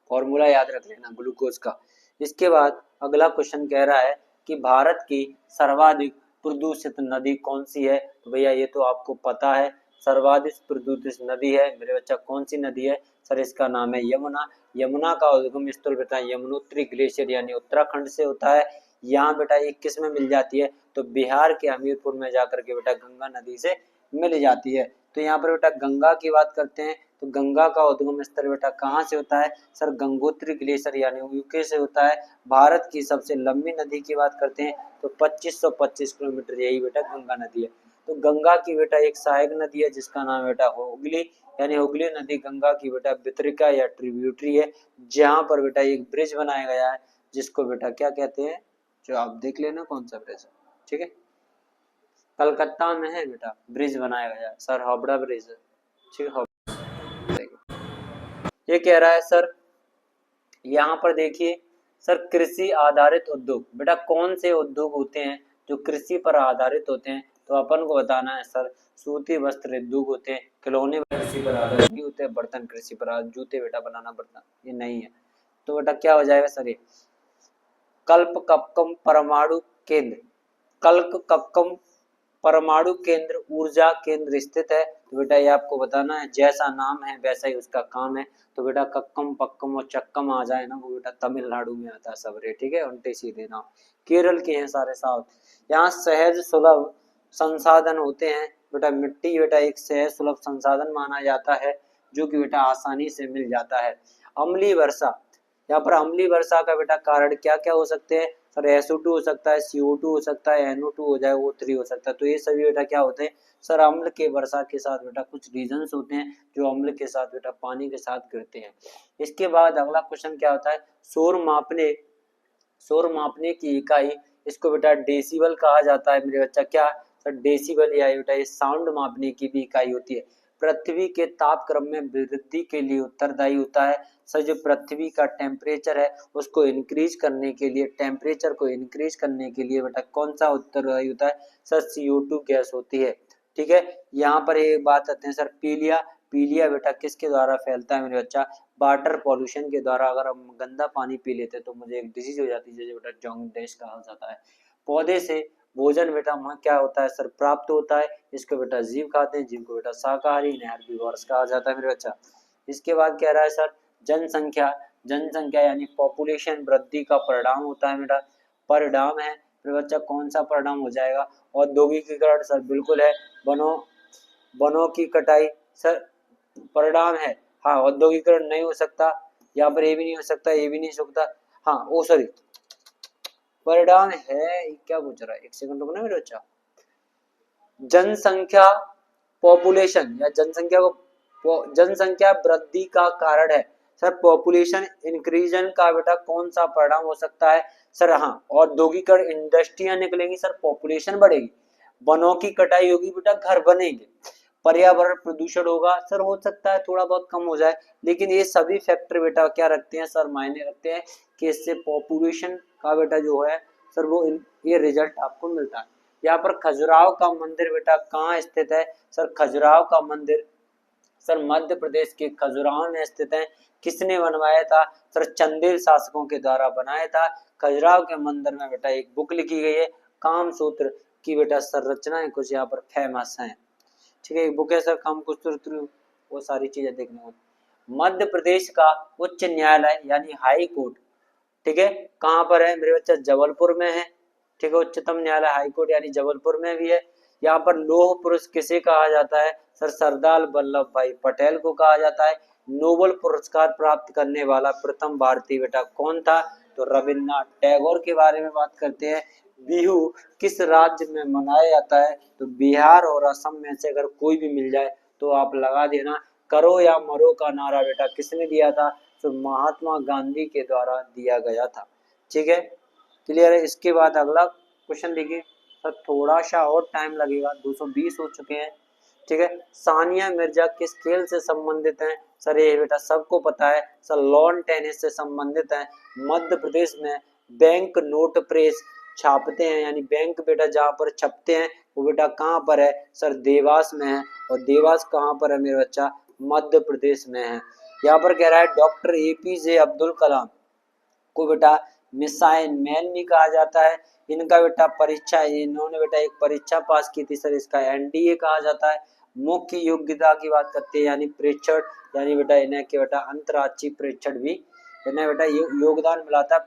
फॉर्मूला याद रख लेना ग्लूकोज का। इसके बाद अगला क्वेश्चन कह रहा है कि भारत की सर्वाधिक प्रदूषित नदी कौन सी है? तो भैया ये तो आपको पता है, सर्वाधिक प्रदूषित नदी है मेरे बच्चा। कौन सी नदी है? सर इसका नाम है यमुना। यमुना का उद्गम स्थल बेटा यमुनोत्री ग्लेशियर यानी उत्तराखंड से होता है। यहाँ बेटा एक किस में मिल जाती है? तो बिहार के हमीरपुर में जाकर के बेटा गंगा नदी से मिल जाती है। तो यहाँ पर बेटा गंगा की बात करते हैं, तो गंगा का उद्गम स्थल बेटा कहाँ से होता है? सर गंगोत्री ग्लेशियर यानी यूके से होता है। भारत की सबसे लंबी नदी की बात करते हैं तो 2525 किलोमीटर यही बेटा गंगा नदी है। तो गंगा की बेटा एक सहायक नदी है जिसका नाम बेटा हुगली, यानी हुगली नदी गंगा की बेटा वितरिका या ट्रिब्यूटरी है, जहाँ पर बेटा एक ब्रिज बनाया गया है जिसको बेटा क्या कहते हैं? जो आप देख लेना कौन सा ब्रिज है। ठीक है, कलकत्ता में है बेटा ब्रिज बनाया गया है, सर हावड़ा ब्रिज है। ठीक है, ये कह रहा है सर यहाँ पर देखिए सर कृषि आधारित उद्योग, बेटा कौन से उद्योग होते हैं जो कृषि पर आधारित होते हैं? तो अपन को बताना है सर सूती वस्त्र उद्योग होते हैं, खिलौने कृषि पर आधारित होते हैं, बर्तन कृषि पर आधारित, जूते बेटा बनाना बर्तन ये नहीं है। तो बेटा क्या हो जाएगा सर ये कल्प कपकम परमाणु केंद्र, कल्प कपकम परमाणु केंद्र ऊर्जा केंद्र स्थित है। तो बेटा ये आपको बताना है, जैसा नाम है वैसा ही उसका काम है। तो बेटा कक्कम पक्कम और चक्कम आ जाए ना वो बेटा तमिलनाडु में आता है सब रे, ठीक है, उल्टे सीधे नाम केरल के हैं सारे साउथ। यहाँ सहज सुलभ संसाधन होते हैं बेटा, मिट्टी बेटा एक सहज सुलभ संसाधन माना जाता है जो कि बेटा आसानी से मिल जाता है। अम्लीय वर्षा, यहाँ पर अम्लीय वर्षा का बेटा कारण क्या क्या हो सकते हैं सर, SO2 हो सकता है, CO2 हो सकता है, NO2 हो जाए, O3 हो सकता है। तो ये सभी बेटा क्या होते हैं सर अम्ल के वर्षा के साथ बेटा कुछ रीजन्स होते हैं जो अम्ल के साथ बेटा पानी के साथ गिरते हैं। इसके बाद अगला क्वेश्चन क्या होता है, शोर मापने की इकाई, इसको बेटा डेसिबल कहा जाता है मेरे बच्चा, क्या सर डेसिबल या बेटा ये साउंड मापने की भी इकाई होती है। पृथ्वी के तापक्रम में वृद्धि के लिए उत्तरदायी होता है सर, जो पृथ्वी का टेम्परेचर है उसको इंक्रीज करने के लिए, टेम्परेचर को इंक्रीज करने के लिए बेटा कौन सा उत्तरदायी होता है सर, CO2 गैस होती है, ठीक है। यहाँ पर एक बात आते हैं सर पीलिया, पीलिया बेटा किसके द्वारा फैलता है मेरे बच्चा, वाटर पॉल्यूशन के द्वारा। अगर हम गंदा पानी पी लेते तो मुझे एक डिजीज हो जाती है जैसे बेटा जॉन्डिस कहा जाता है। पौधे से भोजन बेटा वहाँ क्या होता है सर प्राप्त होता है, इसको बेटा जीव खाते हैं, जीव को बेटा शाकाहारी हेर्बिवोरस कहा जाता है मेरे बच्चा। इसके बाद कह रहा है सर जनसंख्या, जनसंख्या यानी पॉपुलेशन वृद्धि का परिणाम होता है बेटा, परिणाम है मेरे बच्चा, कौन सा परिणाम हो जाएगा, औद्योगिकीकरण सर बिल्कुल है, वनों की कटाई सर परिणाम है, हाँ औद्योगिकरण नहीं हो सकता, यहाँ पर ये भी नहीं हो सकता, ये भी नहीं हो सकता, हाँ ओ सॉरी परिणाम है, क्या पूछ रहा है, एक सेकंड रुकना मेरे बच्चा। जनसंख्या पॉपुलेशन या जनसंख्या वृद्धि का कारण है सर, पॉपुलेशन इंक्रीजन का बेटा कौन सा परिणाम हो सकता है सर, हाँ औद्योगिकरण, इंडस्ट्रियां निकलेंगी सर पॉपुलेशन बढ़ेगी, वनों की कटाई होगी बेटा घर बनेंगे, पर्यावरण प्रदूषण होगा सर, हो सकता है थोड़ा बहुत कम हो जाए, लेकिन ये सभी फैक्टर बेटा क्या रखते हैं सर, मायने रखते हैं कि इससे पॉपुलेशन का बेटा जो है सर वो ये रिजल्ट आपको मिलता है। यहाँ पर खजुराहो का मंदिर बेटा कहाँ स्थित है सर, खजुराहो का मंदिर सर मध्य प्रदेश के खजुराहो में स्थित है। किसने बनवाया था सर, चंदेल शासकों के द्वारा बनाया था। खजुराहो के मंदिर में बेटा एक बुक लिखी गई है, कामसूत्र की बेटा संरचनाएं कुछ यहाँ पर फेमस हैं, ठीक है, एक बुक है सर कामसूत्र, वो सारी चीजें देखने को। मध्य प्रदेश का उच्च न्यायालय यानी हाई कोर्ट, ठीक है, कहाँ पर है मेरे बच्चा, जबलपुर में है, ठीक है, उच्चतम न्यायालय हाई कोर्ट यानी जबलपुर में भी है। यहाँ पर लौह पुरुष किसे कहा जाता है सर, सरदार वल्लभ भाई पटेल को कहा जाता है। नोबेल पुरस्कार प्राप्त करने वाला प्रथम भारतीय बेटा कौन था, तो रविन्द्रनाथ टैगोर के बारे में बात करते हैं। बिहू किस राज्य में मनाया जाता है, तो बिहार और असम में से अगर कोई भी मिल जाए तो आप लगा देना। करो या मरो का नारा बेटा किसने दिया था, तो महात्मा गांधी के द्वारा दिया गया था, ठीक है, क्लियर है। इसके बाद अगला क्वेश्चन देखिए सर, थोड़ा सा और टाइम लगेगा, 220 हो चुके हैं, ठीक है। सानिया मिर्जा किस खेल से संबंधित हैं सर, ये बेटा सबको पता है सर, लॉन टेनिस से संबंधित है। मध्य प्रदेश में बैंक नोट प्रेस छापते हैं, यानी बैंक बेटा जहाँ पर छपते हैं वो बेटा कहाँ पर है सर, देवास में है, और देवास कहाँ पर है मेरे बच्चा, मध्य प्रदेश में है। यहाँ पर कह रहा है डॉक्टर APJ अब्दुल कलाम को बेटा मिसाइल मैन भी कहा जाता है। इनका बेटा परीक्षा, इन्होंने बेटा एक परीक्षा पास की थी सर, इसका NDA कहा जाता है। मुख्य योग्यता की बात करते हैं यानी प्रेक्षण, यानी बेटा इन्हें के बेटा अंतर्राष्ट्रीय प्रेक्षण भी इन्हें बेटा योगदान मिला था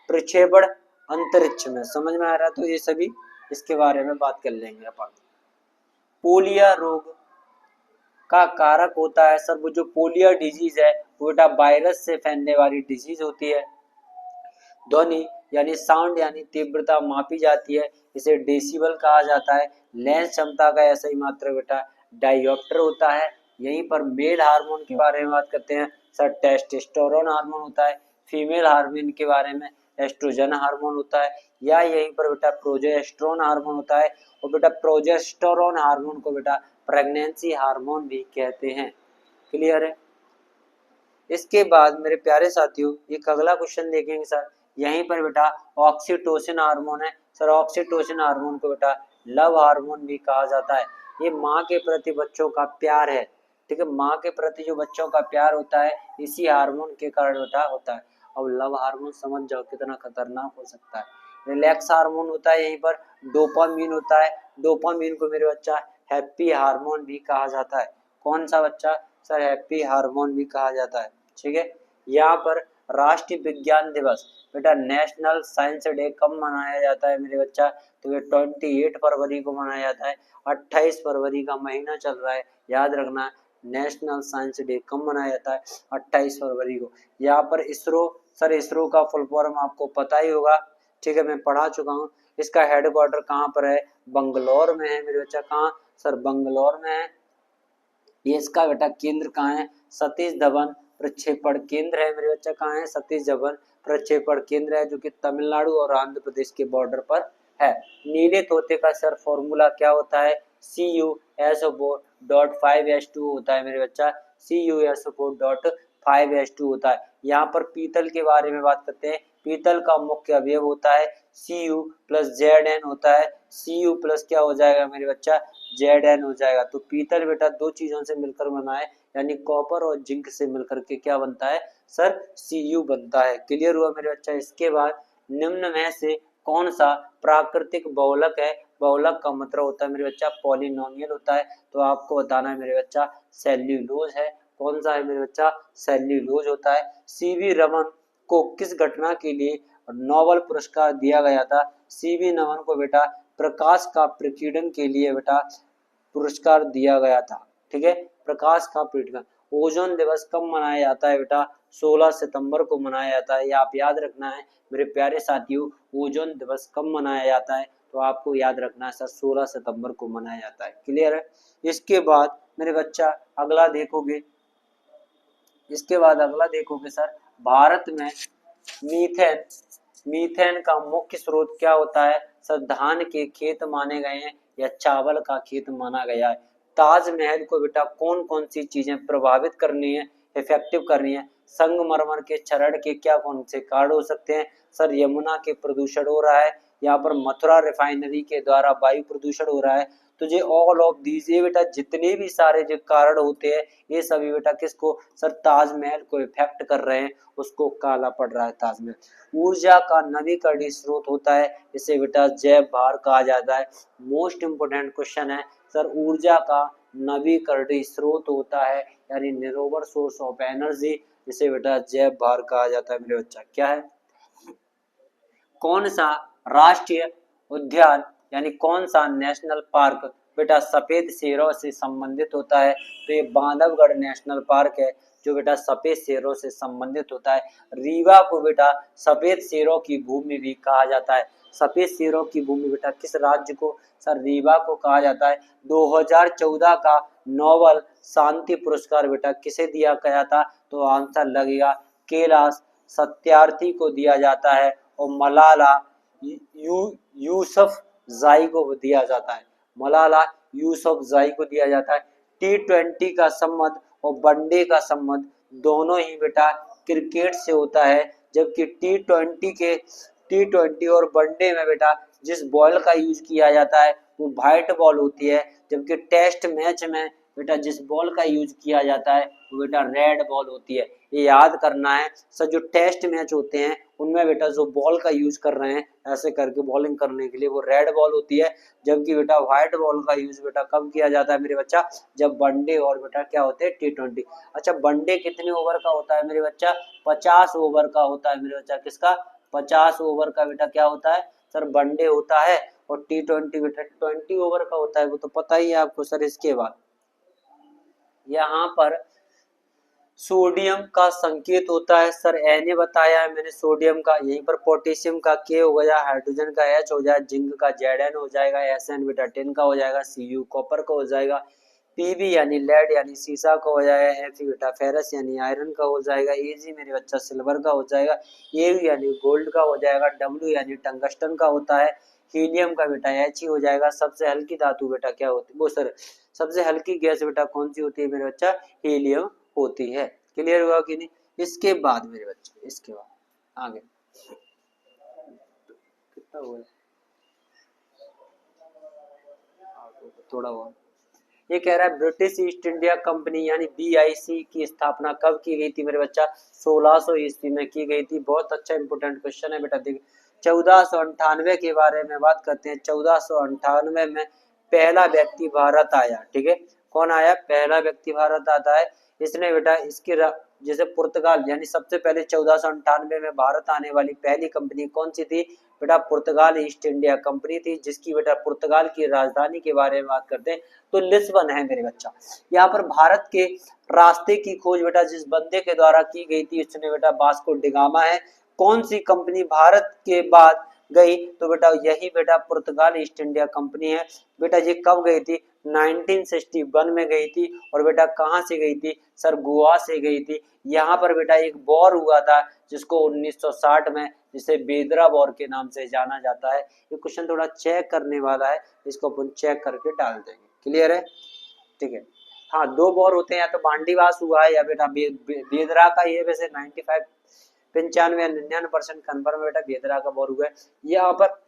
प्रक्षेपण अंतरिक्ष में, समझ में आ रहा है। तो ये सभी इसके बारे में बात कर लेंगे अपन। पोलियो रोग का कारक होता है सर, वो जो पोलियो डिजीज है वो बेटा वायरस से फैलने वाली डिजीज होती है। ध्वनि यानी साउंड यानी तीव्रता मापी जाती है, इसे डेसिबल कहा जाता है। लेंस क्षमता का ऐसा ही मात्रा बेटा डायोप्टर होता है। यहीं पर मेल हार्मोन के बारे में बात करते हैं सर, टेस्टोस्टेरोन हार्मोन होता है। फीमेल हार्मोन के बारे में एस्ट्रोजन हार्मोन होता है, या यहीं पर बेटा प्रोजेस्टेरोन हार्मोन होता है। और बेटा प्रोजेस्टेरोन हार्मोन को बेटा प्रेगनेंसी हार्मोन भी कहते हैं, क्लियर है। इसके बाद मेरे प्यारे साथियों एक अगला क्वेश्चन देखेंगे सर, यहीं पर बेटा ऑक्सीटोसिन हार्मोन है सर, ऑक्सीटोसिन हार्मोन को बेटा लव हार्मोन भी कहा जाता है। ये माँ के प्रति बच्चों का प्यार है, ठीक है, माँ के प्रति जो बच्चों का प्यार होता है इसी हार्मोन के कारण होता है। अब लव हार्मोन समझ जाओ कितना खतरनाक हो सकता है। रिलैक्स हार्मोन होता है यहीं पर, डोपामीन होता है, डोपामीन को मेरे बच्चा हैप्पी हार्मोन भी कहा जाता है। कौन सा बच्चा? सर हैप्पी हार्मोन भी कहा जाता है, ठीक है। यहाँ पर राष्ट्रीय विज्ञान दिवस, बेटा नेशनल साइंस डे कब मनाया जाता है मेरे बच्चा? तो ये 28 फरवरी को मनाया जाता है। 28 फरवरी का महीना चल रहा है, याद रखना। नेशनल साइंस डे कब मनाया जाता है? 28 फरवरी को। यहाँ पर इसरो, सर इसरो का फुल फॉर्म आपको पता ही होगा, ठीक है, मैं पढ़ा चुका हूँ। इसका हेडक्वार्टर कहाँ पर है? बंगलौर में है मेरे बच्चा। कहाँ? सर बंगलौर में है। ये इसका बेटा केंद्र कहाँ है? सतीश धवन प्रक्षेपण केंद्र है मेरे बच्चा। कहाँ है? सतीश धवन प्रक्षेपण केंद्र है, जो कि तमिलनाडु और आंध्र प्रदेश के बॉर्डर पर है। नीले तोते का सर फॉर्मूला क्या होता है? CuSO4.5H2 होता है मेरे बच्चा। CuSO4.5H2 होता है। यहाँ पर पीतल के बारे में बात करते हैं। पीतल का मुख्य अवयव होता है Cu प्लस Zn होता है। Cu प्लस क्या हो जाएगा मेरे बच्चा? Zn हो जाएगा। तो पीतल बेटा दो चीजों से मिलकर बना है, यानी कॉपर और जिंक से मिलकर के क्या बनता है? सर Cu बनता है। क्लियर हुआ मेरे बच्चा? इसके बाद निम्न में से कौन सा प्राकृतिक बहुलक है? बहुलक का मतलब होता है मेरे बच्चा पॉलिनोमियल होता है। तो आपको बताना है मेरे बच्चा सेल्यूलोज है। कौन सा है मेरे बच्चा? सेल्यूलोज होता है। सीवी रमन को किस घटना के लिए नोबेल पुरस्कार दिया गया था? सीवी रमन को बेटा प्रकाश का प्रकीर्णन के लिए बेटा पुरस्कार दिया गया था, ठीक है, प्रकाश का प्रकीर्णन। ओजोन दिवस कब मनाया जाता है बेटा? 16 सितंबर को मनाया जाता है। ये आप याद रखना है मेरे प्यारे साथियों। ओजोन दिवस कब मनाया जाता है? तो आपको याद रखना है सर 16 सितंबर को मनाया जाता है। क्लियर है? इसके बाद मेरे बच्चा अगला देखोगे, इसके बाद अगला देखोगे सर, भारत में मीथेन, मीथेन का मुख्य स्रोत क्या होता है? सर धान के खेत माने गए हैं या चावल का खेत माना गया है। ताजमहल को बेटा कौन कौन सी चीजें प्रभावित करनी है, इफेक्टिव करनी है? संगमरमर के क्षरण के क्या कौन से कारण हो सकते हैं? सर यमुना के प्रदूषण हो रहा है, यहाँ पर मथुरा रिफाइनरी के द्वारा वायु प्रदूषण हो रहा है। तो ये ऑल ऑफ दीज, ये बेटा जितने भी सारे जो कारण होते हैं ये सभी बेटा किसको? सर ताजमहल को इफेक्ट कर रहे हैं, उसको काला पड़ रहा है ताजमहल। ऊर्जा का नवीकरणीय स्रोत होता है, इसे बेटा जैव भार कहा जाता है। मोस्ट इंपोर्टेंट क्वेश्चन है सर, ऊर्जा का नवीकरणीय स्रोत होता है यानी रिन्यूएबल सोर्स ऑफ एनर्जी, जिसे बेटा जैव भार कहा जाता है मेरे बच्चा। क्या है? कौन सा राष्ट्रीय उद्यान यानी कौन सा नेशनल पार्क बेटा सफेद शेरों से संबंधित होता है? तो ये बांधवगढ़ नेशनल पार्क है, जो बेटा सफेद शेरों से संबंधित होता है। रीवा को बेटा सफेद शेरों की भूमि भी कहा जाता है। सफेद शेरों की भूमि बेटा किस राज्य को? सर रीवा को कहा जाता है। 2014 का नोबेल शांति पुरस्कार बेटा किसे दिया गया था? तो आंसर लगेगा कैलाश सत्यार्थी को दिया जाता है, और मलाला यूसुफजई को दिया जाता है। मलाला यूसुफजई को दिया जाता है। T20 का संबंध और वनडे का संबंध दोनों ही बेटा क्रिकेट से होता है, जबकि T20 और वनडे में बेटा जिस बॉल का यूज किया जाता है वो व्हाइट बॉल होती है, जबकि टेस्ट मैच में बेटा जिस बॉल का यूज किया जाता है वो बेटा रेड बॉल होती है। ये याद करना है सर, जो टेस्ट मैच होते हैं उनमें बेटा जो बॉल का यूज कर रहे हैं ऐसे करके बॉलिंग करने के लिए वो रेड बॉल होती है, जबकि बेटा व्हाइट बॉल का यूज बेटा कब किया जाता है मेरे बच्चा? जब वनडे और बेटा क्या होते हैं? T20। अच्छा वनडे कितने ओवर का होता है मेरे बच्चा? 50 ओवर का होता है मेरे बच्चा। किसका? 50 ओवर का बेटा क्या होता है? सर वनडे होता है। और T20 बेटा 20 ओवर का होता है, वो तो पता ही है आपको सर। इसके बाद यहाँ पर सोडियम का संकेत होता है सर, Na बताया है मैंने सोडियम का। यहीं पर पोटेशियम का K हो गया, हाइड्रोजन का H हो जाए, जिंक का Zn हो जाएगा, Sn बेटा टिन का हो जाएगा, Cu कॉपर का हो जाएगा, Pb यानी लेड यानी सीसा का हो जाएगा, Fe बेटा फेरस यानी आयरन का हो जाएगा, Ag मेरे बच्चा सिल्वर का हो जाएगा, Au यानी गोल्ड का हो जाएगा, W यानी टंगस्टन का होता है, हीलियम का बेटा He हो जाएगा। सबसे हल्की धातु बेटा क्या होती है? वो सर सबसे हल्की गैस बेटा कौन सी होती है मेरे बच्चा? हीलियम होती है। क्लियर हुआ कि नहीं? इसके बाद मेरे बच्चे, इसके बाद आगे कितना हुआ? थोड़ा बहुत। ये कह रहा है ब्रिटिश ईस्ट इंडिया कंपनी यानी BIC की स्थापना कब की गई थी मेरे बच्चा? 1600 ईस्वी में की गई थी। बहुत अच्छा इंपोर्टेंट क्वेश्चन है बेटा। देख 1498 के बारे में बात करते हैं। 1498 में पहला व्यक्ति भारत आया। ठीक है, कौन आया? पहला व्यक्ति भारत आता है। इसने बेटा इसकी जैसे पुर्तगाल यानी सबसे पहले 1498 में भारत आने वाली पहली कंपनी कौन सी थी बेटा? पुर्तगाल ईस्ट इंडिया कंपनी थी, जिसकी बेटा पुर्तगाल की राजधानी के बारे में बात करते हैं तो लिस्बन है मेरे बच्चा। यहाँ पर भारत के रास्ते की खोज बेटा जिस बंदे के द्वारा की गई थी उसने बेटा वास्को डी गामा है। कौन सी कंपनी भारत के बाद गई? तो बेटा यही बेटा पुर्तगाल ईस्ट इंडिया कंपनी है। बेटा ये कब गई थी? 1961 में गई थी। और बेटा कहाँ से गई थी सर? गोवा से गई थी। यहाँ पर बेटा एक वॉर हुआ था जिसको 1960 में, जिसे बेदरा वॉर के नाम से जाना जाता है। ये क्वेश्चन थोड़ा चेक करने वाला है, इसको अपन चेक करके डाल देंगे। क्लियर है? ठीक है। हाँ, दो वॉर होते हैं, या तो बांडीवास हुआ है या बेटा बेदरा का। ये वैसे 95 95 99% कन्फर्म बेटा बेदरा का वॉर हुआ है। यहाँ पर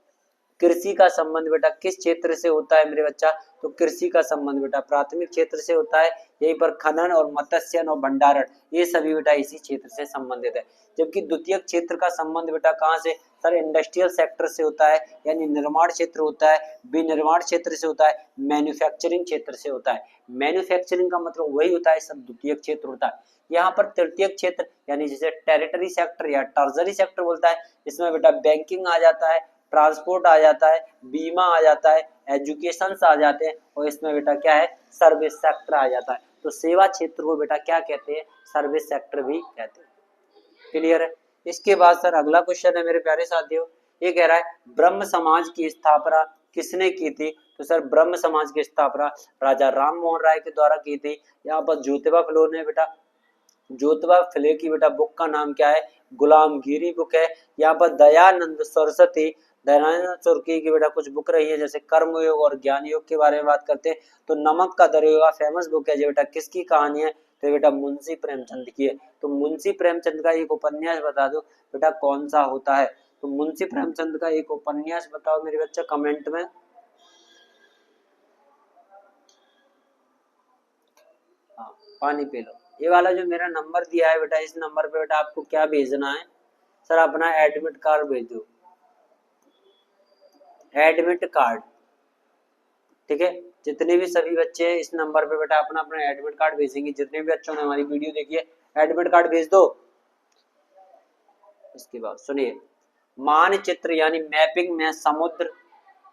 कृषि का संबंध बेटा किस क्षेत्र से होता है मेरे बच्चा? तो कृषि का संबंध बेटा प्राथमिक क्षेत्र से होता है। यहीं पर खनन और मत्स्यन और भंडारण ये सभी बेटा इसी क्षेत्र से संबंधित है। जबकि द्वितीयक क्षेत्र का संबंध बेटा कहाँ से? सर इंडस्ट्रियल सेक्टर से होता है, यानी निर्माण क्षेत्र होता है। विनिर्माण क्षेत्र से होता है। मैन्युफैक्चरिंग क्षेत्र से होता है। मैन्युफैक्चरिंग का मतलब वही होता है सब द्वितीयक क्षेत्र होता है। यहाँ पर तृतीयक क्षेत्र यानी जिसे टेरिटरी सेक्टर या टर्जरी सेक्टर बोलता है, इसमें बेटा बैंकिंग आ जाता है, ट्रांसपोर्ट आ जाता है, बीमा आ जाता है, एजुकेशन आ जाते हैं, और इसमें बेटा क्या है? सर्विस सेक्टर आ जाता है। तो सेवा क्षेत्र को बेटा क्या कहते हैं? सर्विस सेक्टर भी कहते हैं। क्लियर है? इसके बाद सर अगला क्वेश्चन है मेरे प्यारे साथियों, ये कह रहा है ब्रह्म समाज की स्थापना किसने की थी? तो सर ब्रह्म समाज की स्थापना राजा राम मोहन राय के द्वारा की थी। यहाँ पर ज्योतिबा फुले ने बेटा, ज्योतिबा फुले की बेटा बुक का नाम क्या है? गुलामगिरी बुक है। यहाँ पर दयानंद सरस्वती, दयानंद सरस्वती की बेटा कुछ बुक रही है, जैसे कर्मयोग और ज्ञान योग के बारे में बात करते हैं। तो नमक का दरिया फेमस बुक है, जो बेटा किसकी कहानी है? तो बेटा मुंशी प्रेमचंद की है। तो मुंशी प्रेमचंद का एक उपन्यास बता दो बेटा कौन सा होता है? तो मुंशी प्रेमचंद का एक उपन्यास बताओ मेरे बच्चा कमेंट में। हाँ, पानी पी लो। ये वाला जो मेरा नंबर दिया है बेटा, इस नंबर पे बेटा आपको क्या भेजना है? सर अपना एडमिट कार्ड भेज दो, एडमिट कार्ड। ठीक है, जितने भी सभी बच्चे हैं इस नंबर पे बेटा अपना अपना एडमिट कार्ड भेजेंगे। जितने भी बच्चों ने हमारी वीडियो देखी है एडमिट कार्ड भेज दो। इसके बाद सुनिए, मानचित्र यानी मैपिंग में समुद्र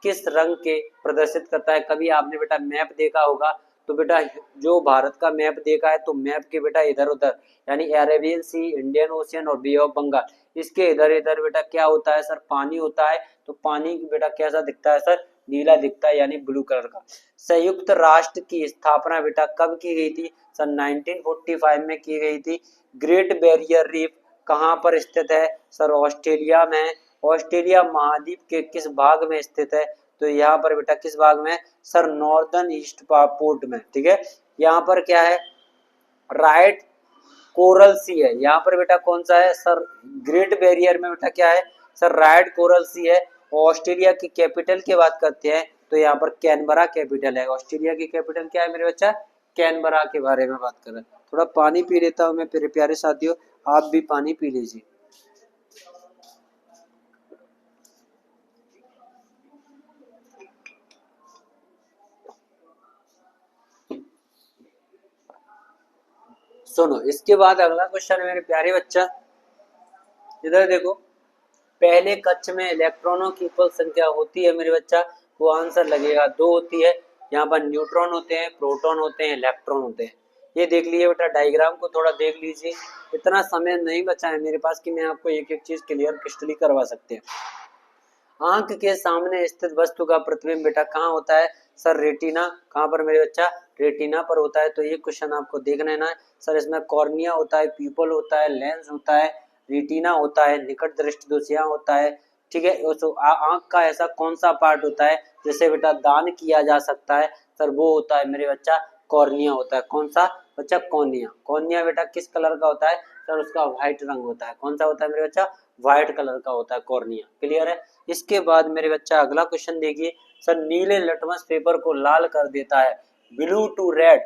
किस रंग के प्रदर्शित करता है? कभी आपने बेटा मैप देखा होगा, तो बेटा जो भारत का मैप देखा है तो मैप के बेटा इधर उधर यानी अरेबियन सी, इंडियन ओशियन और बे ऑफ बंगाल, इसके इधर इधर बेटा क्या होता है सर? पानी होता है। तो पानी बेटा कैसा दिखता है सर? नीला दिखता है, यानी ब्लू कलर का। संयुक्त राष्ट्र की स्थापना बेटा कब की गई थी? सन 1945 में की गई थी। ग्रेट बैरियर रीफ कहाँ पर स्थित है? सर ऑस्ट्रेलिया में। ऑस्ट्रेलिया महाद्वीप के किस भाग में स्थित है? तो यहाँ पर बेटा किस भाग में? सर नॉर्दर्न ईस्ट पोर्ट में। ठीक है, यहाँ पर क्या है? राइट कोरल सी है। यहाँ पर बेटा कौन सा है सर? ग्रेट बैरियर में बेटा क्या है सर? राइट कोरल सी है। ऑस्ट्रेलिया की कैपिटल की बात करते हैं तो यहाँ पर कैनबरा कैपिटल है। ऑस्ट्रेलिया की कैपिटल क्या है मेरे बच्चा? कैनबरा के बारे में बात कर रहे हैं। थोड़ा पानी पी लेता हूँ मैं मेरे प्यारे साथियों, आप भी पानी पी लीजिए। सुनो, इसके बाद अगला क्वेश्चन है मेरे प्यारे बच्चा, इधर देखो। पहले कक्ष में इलेक्ट्रॉनों की कुल संख्या होती है मेरे बच्चा, वो आंसर लगेगा 2 होती है। यहाँ पर न्यूट्रॉन होते हैं, प्रोटॉन होते हैं, इलेक्ट्रॉन होते हैं। ये देख लीजिए बेटा, डायग्राम को थोड़ा देख लीजिए। इतना समय नहीं बचा है मेरे पास कि मैं आपको एक एक चीज क्लियर क्रिस्टली करवा सकते हैं। आंख के सामने स्थित वस्तु का प्रतिबिंब बेटा कहाँ होता है? Sir retina. कहाँ पर मेरे बच्चा? रेटिना पर होता है। तो ये क्वेश्चन आपको देख लेना है। सर इसमें कॉर्निया होता है, प्यूपल होता है, लेंस होता है, रेटिना होता है, निकट दृष्टि दोषिया होता है। ठीक है, आंख का ऐसा कौन सा पार्ट होता है जिसे बेटा दान किया जा सकता है? सर वो होता है मेरे बच्चा कॉर्निया होता है। कौन सा बच्चा? कॉर्निया। कॉर्निया बेटा किस कलर का होता है? सर उसका व्हाइट रंग होता है। कौन सा होता है मेरे बच्चा? व्हाइट कलर का होता है कॉर्निया। क्लियर है। इसके बाद मेरे बच्चा अगला क्वेश्चन देखिए, सर नीले लिटमस पेपर को लाल कर देता है, ब्लू टू रेड।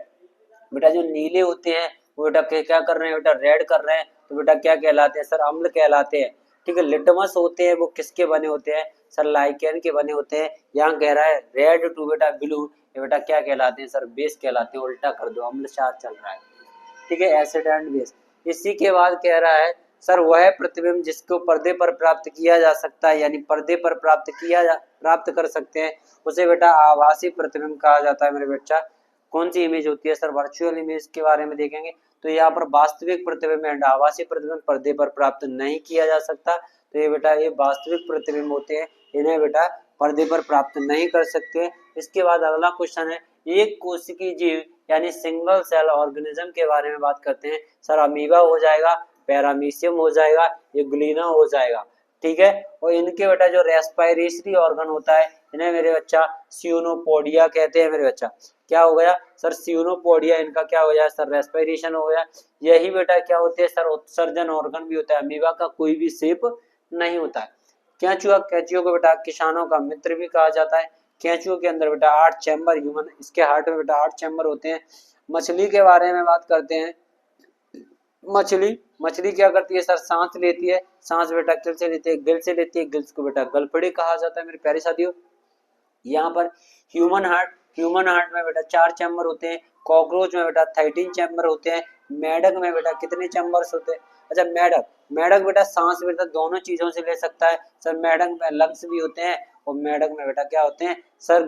बेटा जो नीले होते हैं वो बेटा क्या कर रहे हैं, बेटा रेड कर रहे हैं, तो बेटा क्या कहलाते हैं सर, अम्ल कहलाते हैं। ठीक है। लिटमस होते हैं वो किसके बने होते हैं सर, लाइकेन के बने होते हैं। यहाँ कह रहा है रेड टू बेटा ब्लू, ये बेटा क्या कहलाते हैं सर, बेस कहलाते हैं। उल्टा कर दो, अम्ल क्षार चल रहा है। ठीक है, एसिड एंड बेस। इसी के बाद कह रहा है सर वह प्रतिबिंब जिसको पर्दे पर प्राप्त किया जा सकता है, यानी पर्दे पर प्राप्त कर सकते हैं, उसे बेटा आभासी प्रतिबिंब कहा जाता है। मेरे बच्चा कौन सी इमेज होती है सर, वर्चुअल इमेज के बारे में देखेंगे। तो यहाँ पर वास्तविक प्रतिबिंब एंड आभासी प्रतिबिंब पर्दे पर प्राप्त नहीं किया जा सकता, तो ये बेटा ये वास्तविक प्रतिबिंब होते हैं, इन्हें बेटा पर्दे पर प्राप्त नहीं कर सकते। इसके बाद अगला क्वेश्चन है, एक कोशिकीय जीव यानी सिंगल सेल ऑर्गेनिज्म के बारे में बात करते हैं। सर अमीबा हो जाएगा, पैरामीशियम हो जाएगा, ये ग्लीना हो जाएगा। ठीक है। और इनके बेटा जो रेस्पिरेटरी ऑर्गन होता है, इन्हें मेरे बच्चा सियोनोपोडिया कहते हैं। मेरे बच्चा क्या हो गया सर, सियोनोपोडिया इनका क्या हो गया सर, रेस्पिरेशन हो गया। यही बेटा क्या होते हैं सर, उत्सर्जन ऑर्गन भी होता है। अमीबा का कोई भी शेप नहीं होता है। केंचुआ, कैंचुओं को बेटा किसानों का मित्र भी कहा जाता है। केंचुओं के अंदर बेटा 8 चैम्बर, ह्यूमन इसके हार्ट में बेटा 8 चैम्बर होते हैं। मछली के बारे में बात करते हैं। मछली क्या करती है सर, सांस लेती है। सांस बेटा किल से लेती है, गिल से लेती है। गिल्स को बेटा गलफड़ी कहा जाता है मेरे प्यारे साथियों। यहाँ पर ह्यूमन हार्ट में बेटा 4 चैम्बर होते हैं। कॉकरोच में बेटा 13 चैम्बर होते हैं। मेढक में बेटा कितने चैम्बर्स होते हैं। अच्छा मेढक बेटा सांस बेटा दोनों चीजों से ले सकता है सर। मेढक में लंग्स भी होते हैं और मेढक में बेटा क्या होते हैं सर,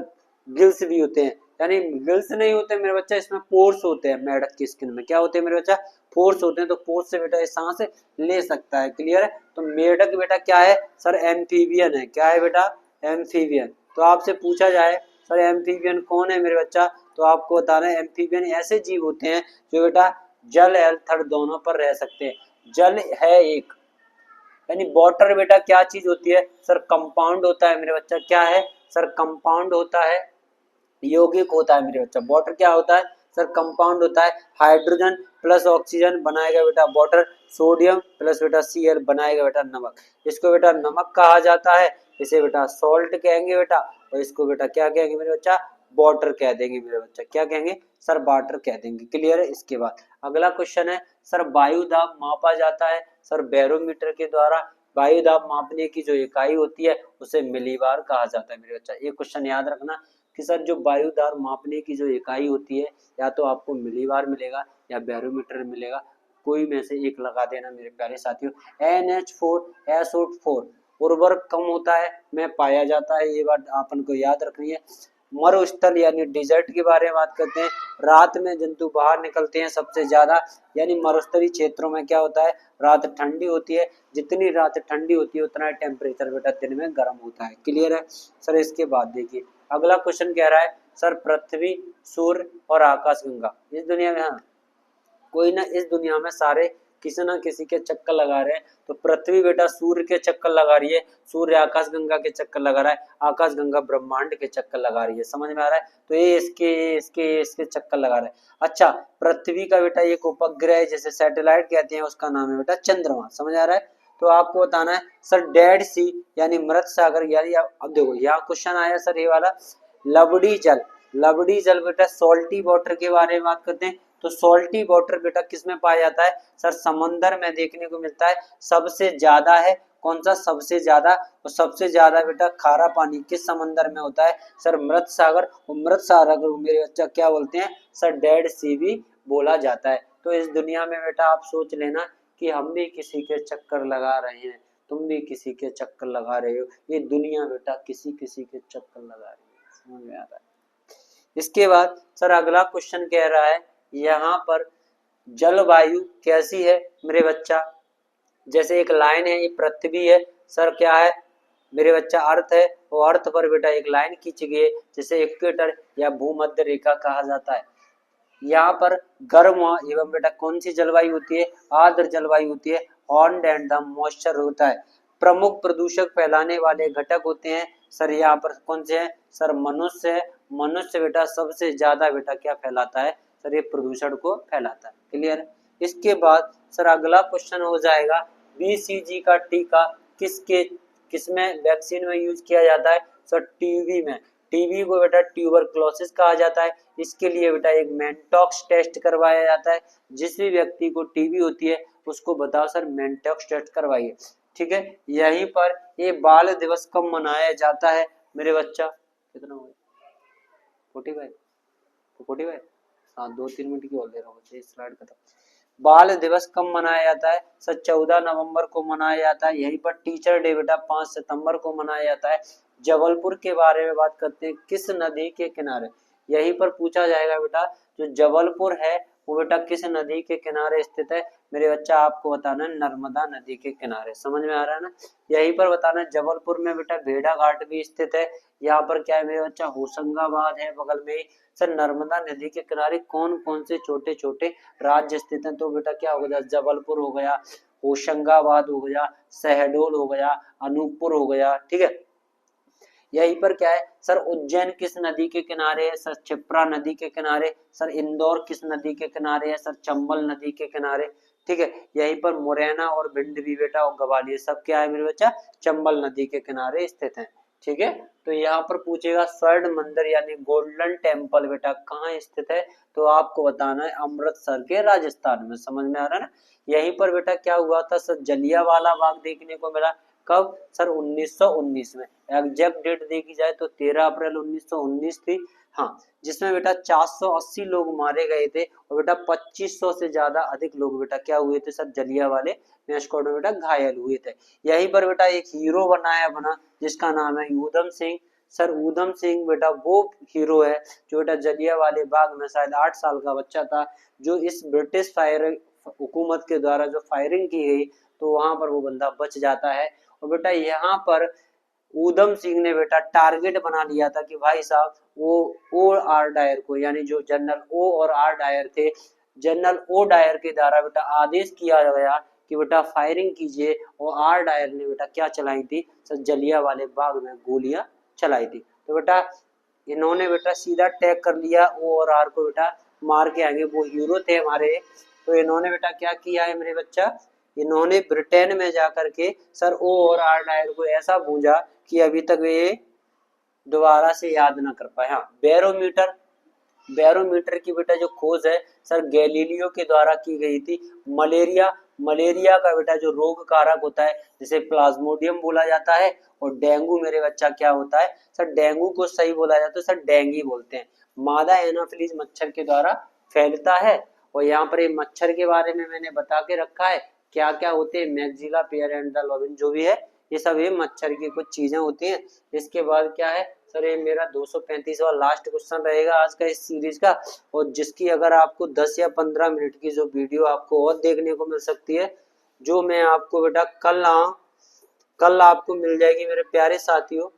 गिल्स भी होते हैं। यानी गिल्स नहीं होते मेरे बच्चा, इसमें पोर्स होते हैं। मेढक की स्किन में क्या होते हैं मेरे बच्चा, पोर्स होते हैं। तो पोर्स से बेटा ये सांस ले सकता है। क्लियर है। तो मेढक बेटा क्या है सर, एम्फीबियन है। क्या है बेटा, एम्फीबियन। तो आपसे पूछा जाए सर एम्फीबियन कौन है मेरे बच्चा, तो आपको बताना है एम्फीबियन ऐसे जीव होते हैं जो बेटा जल एवं थल दोनों पर रह सकते हैं। जल है एक, यानी वाटर बेटा क्या चीज होती है सर, कंपाउंड होता है मेरे बच्चा। क्या है सर, कंपाउंड होता है, यौगिक होता है मेरे बच्चा। वाटर क्या होता है सर, कंपाउंड होता है। हाइड्रोजन प्लस ऑक्सीजन बनाएगा बेटा वाटर, सोडियम प्लस बेटा Cl बनाएगा बेटा नमक। इसको बेटा नमक कहा जाता है, इसे बेटा सॉल्ट कहेंगे बेटा, और इसको बेटा क्या कहेंगे मेरे बच्चा, वाटर कह देंगे मेरे बच्चा। क्या कहेंगे सर, वाटर कह देंगे। क्लियर है। इसके बाद अगला क्वेश्चन है सर, वायु दाब मापा जाता है सर बैरोमीटर के द्वारा। वायु दाब मापने की जो इकाई होती है उसे मिलीबार कहा जाता है मेरे बच्चा। ये क्वेश्चन याद रखना कि सर जो वायु दाब मापने की जो इकाई होती है, या तो आपको मिलीबार मिलेगा या बैरोमीटर मिलेगा, कोई में से एक लगा देना मेरे प्यारे साथियों। NH4SO4 उर्वरक कम होता है में पाया जाता है, ये बात आपन को याद रखनी है। मरुस्थल यानी डिजर्ट के बारे में बात करते हैं। रात में जंतु बाहर निकलते हैं सबसे ज्यादा, यानी मरुस्थलीय क्षेत्रों में क्या होता है, रात ठंडी होती है। जितनी रात ठंडी होती है उतना टेम्परेचर बेटा दिन में गर्म होता है। क्लियर है सर। इसके बाद देखिए अगला क्वेश्चन कह रहा है सर, पृथ्वी, सूर्य और आकाशगंगा इस दुनिया में, हाँ कोई ना इस दुनिया में सारे किसी ना किसी के चक्कर लगा रहे हैं। तो पृथ्वी बेटा सूर्य के चक्कर लगा रही है, सूर्य आकाशगंगा के चक्कर लगा रहा है, आकाशगंगा ब्रह्मांड के चक्कर लगा रही है। समझ में आ रहा है। तो ये इसके चक्कर लगा रहे हैं। अच्छा पृथ्वी का बेटा एक उपग्रह जिसे सैटेलाइट कहते हैं, उसका नाम है बेटा चंद्रमा। समझ आ रहा है। तो आपको बताना है सर, डेड सी यानी मृत सागर, यानी अब देखो यहाँ क्वेश्चन आया सर ये वाला, लवड़ी जल बेटा सॉल्टी वाटर के बारे में बात करते हैं। तो सॉल्टी वाटर बेटा किस में पाया जाता है सर, समंदर में देखने को मिलता है। सबसे ज्यादा है कौन सा, सबसे ज्यादा, और सबसे ज्यादा बेटा खारा पानी किस समंदर में होता है सर, मृत सागर। और मृत सागर को मेरे बच्चा क्या बोलते हैं सर, डेड सी भी बोला जाता है। तो इस दुनिया में बेटा आप सोच लेना कि हम भी किसी के चक्कर लगा रहे हैं, तुम भी किसी के चक्कर लगा रहे हो, ये दुनिया बेटा किसी किसी के चक्कर लगा रही है। समझ में आ रहा है। इसके बाद सर अगला क्वेश्चन कह रहा है, यहाँ पर जलवायु कैसी है मेरे बच्चा। जैसे एक लाइन है, ये पृथ्वी है सर, क्या है मेरे बच्चा, अर्थ है। और अर्थ पर बेटा एक लाइन खींची गई है जिसे इक्वेटर या भूमध्य रेखा कहा जाता है। यहाँ पर गर्म एवं बेटा कौन सी जलवायु होती है, आर्द्र जलवायु होती है। हॉट एंड द मॉइस्चर होता है। प्रमुख प्रदूषक फैलाने वाले घटक होते हैं सर, यहाँ पर कौन से हैं सर, मनुष्य है। मनुष्य बेटा सबसे ज्यादा बेटा क्या फैलाता है सर, ये प्रदूषण को फैलाता है। क्लियर। इसके बाद सर अगला क्वेश्चन हो जाएगा, BCG का टीका किसमें वैक्सीन में यूज किया जाता है? सर टीबी में। टीबी को बेटा ट्यूबरक्लोसिस कहा जाता है। इसके लिए बेटा एक मेंटॉक्स टेस्ट करवाया जाता है। जिस भी व्यक्ति को टीबी होती है उसको बताओ सर मेंटॉक्स टेस्ट करवाइए। ठीक है, यहीं पर ये बाल दिवस कब मनाया जाता है मेरे बच्चा? कितना हो गया? 45 हाँ, 2-3 मिनट की और दे रहा हूँ, स्लाइड खत्म। बाल दिवस कब मनाया जाता है? सर 14 नवंबर को मनाया जाता है। यहीं पर टीचर डे बेटा 5 सितंबर को मनाया जाता है। जबलपुर के बारे में बात करते हैं, किस नदी के किनारे? यहीं पर पूछा जाएगा बेटा, जो जबलपुर है वो बेटा किस नदी के किनारे स्थित है मेरे बच्चा? आपको बताना है नर्मदा नदी के किनारे। समझ में आ रहा है ना? यहीं पर बताना है जबलपुर में बेटा भेड़ा घाट भी स्थित है। यहाँ पर क्या है मेरे बच्चा? होशंगाबाद है बगल में। सर नर्मदा नदी के किनारे कौन कौन से छोटे छोटे राज्य स्थित हैं? तो बेटा क्या हो गया? जबलपुर हो गया, होशंगाबाद हो गया, शहडोल हो गया, अनूपपुर हो गया। ठीक है, यहीं पर क्या है सर? उज्जैन किस नदी के किनारे है? सर क्षिप्रा नदी के किनारे। सर इंदौर किस नदी के किनारे है? सर चंबल नदी के किनारे। ठीक है, यहीं पर मुरैना और भिंड भी बेटा और ग्वालियर सब क्या है मेरे बच्चा? चंबल नदी के किनारे स्थित है। ठीक है, तो यहाँ पर पूछेगा स्वर्ण मंदिर यानी गोल्डन टेम्पल बेटा कहाँ स्थित है? तो आपको बताना है अमृतसर के राजस्थान में। समझ में आ रहा है ना? यहीं पर बेटा क्या हुआ था सर? जलियांवाला बाग देखने को मिला। कब? सर 1919 में। एग्जैक्ट डेट देखी जाए तो 13 अप्रैल 1919 थी। हाँ, जिसमें बेटा 480 लोग मारे गए थे और बेटा 2500 से ज्यादा अधिक लोग बेटा क्या हुए थे सर? जलियांवाले मैसकोट में बेटा घायल हुए थे। यहीं पर बेटा एक हीरो बना जिसका नाम है ऊधम सिंह। सर ऊधम सिंह बेटा वो हीरो है जो बेटा जलियांवाले बाग में शायद 8 साल का बच्चा था, जो इस ब्रिटिश हुकूमत के द्वारा जो फायरिंग की गई तो वहां पर वो बंदा बच जाता है। और बेटा यहाँ पर ऊधम सिंह ने बेटा टारगेट बना लिया था कि भाई साहब वो ओ आर डायर को, यानी जो जनरल ओ और आर डायर थे, जनरल ओ डायर के द्वारा बेटा आदेश किया गया कि बेटा फायरिंग कीजिए। और आर डायर ने बेटा क्या चलाई थी सर? जलियांवाले बाग में गोलियां चलाई थी। तो बेटा इन्होंने बेटा सीधा अटैक कर लिया ओ और आर को, बेटा मार के आगे। वो हीरो थे हमारे। तो इन्होंने बेटा क्या किया है मेरे बच्चा? इन्होंने ब्रिटेन में जाकर के सर ओ और आर डायर को ऐसा भूंजा कि अभी तक वे दोबारा से याद ना कर पाए। हाँ, बैरोमीटर की बेटा जो खोज है सर गैलीलियो के द्वारा की गई थी। मलेरिया का बेटा जो रोग कारक होता है जिसे प्लाज्मोडियम बोला जाता है। और डेंगू मेरे बच्चा क्या होता है सर? डेंगू को सही बोला जाता है सर डेंगी बोलते हैं। मादा एनाफिलीज मच्छर के द्वारा फैलता है। और यहाँ पर ये मच्छर के बारे में मैंने बता के रखा है क्या क्या होते हैं। Maxilla pair and the Lobin जो भी है ये सब ये मच्छर की कुछ चीजें होती हैं। इसके बाद क्या है सर? ये मेरा 235वां लास्ट क्वेश्चन रहेगा आज का इस सीरीज का, और जिसकी अगर आपको 10 या 15 मिनट की जो वीडियो आपको और देखने को मिल सकती है, जो मैं आपको बेटा कल आपको मिल जाएगी मेरे प्यारे साथियों।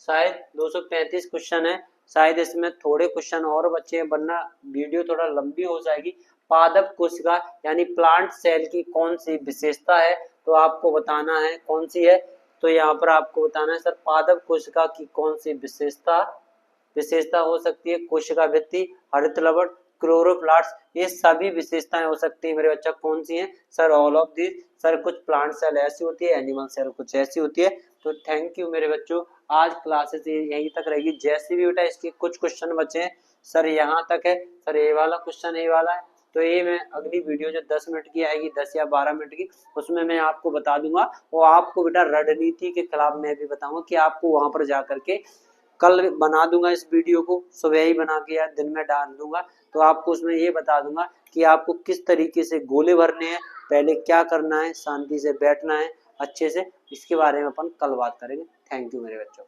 शायद 235 क्वेश्चन है, शायद इसमें थोड़े क्वेश्चन और बचे हैं वरना वीडियो थोड़ा लंबी हो जाएगी। पादप कोशिका यानी प्लांट सेल की कौन सी विशेषता है? तो आपको बताना है कौन सी है। तो यहाँ पर आपको बताना है सर पादप कोशिका की कौन सी विशेषता हो सकती है? कोशिका भित्ति, हरित लवण, क्लोरोप्लास्ट, ये सभी विशेषताएं हो सकती है मेरे बच्चा। कौन सी हैं sir? All of this. Sir कुछ प्लांट सेल ऐसी होती है, एनिमल सेल कुछ ऐसी होती है। तो थैंक यू मेरे बच्चों, आज क्लासेस यहीं तक रहेगी। जैसे भी बेटा इसके कुछ क्वेश्चन बचे हैं सर यहाँ तक है। सर ये वाला क्वेश्चन ये वाला है तो ये मैं अगली वीडियो जो 10 मिनट की आएगी 10 या 12 मिनट की उसमें मैं आपको बता दूंगा। और आपको बेटा रणनीति के खिलाफ मैं भी बताऊंगा कि आपको वहां पर जाकर के कल बना दूंगा इस वीडियो को, सुबह ही बना के या दिन में डाल दूंगा। तो आपको उसमें ये बता दूंगा कि आपको किस तरीके से गोले भरने हैं, पहले क्या करना है, शांति से बैठना है अच्छे से। इसके बारे में अपन कल बात करेंगे। थैंक यू मेरे बच्चों।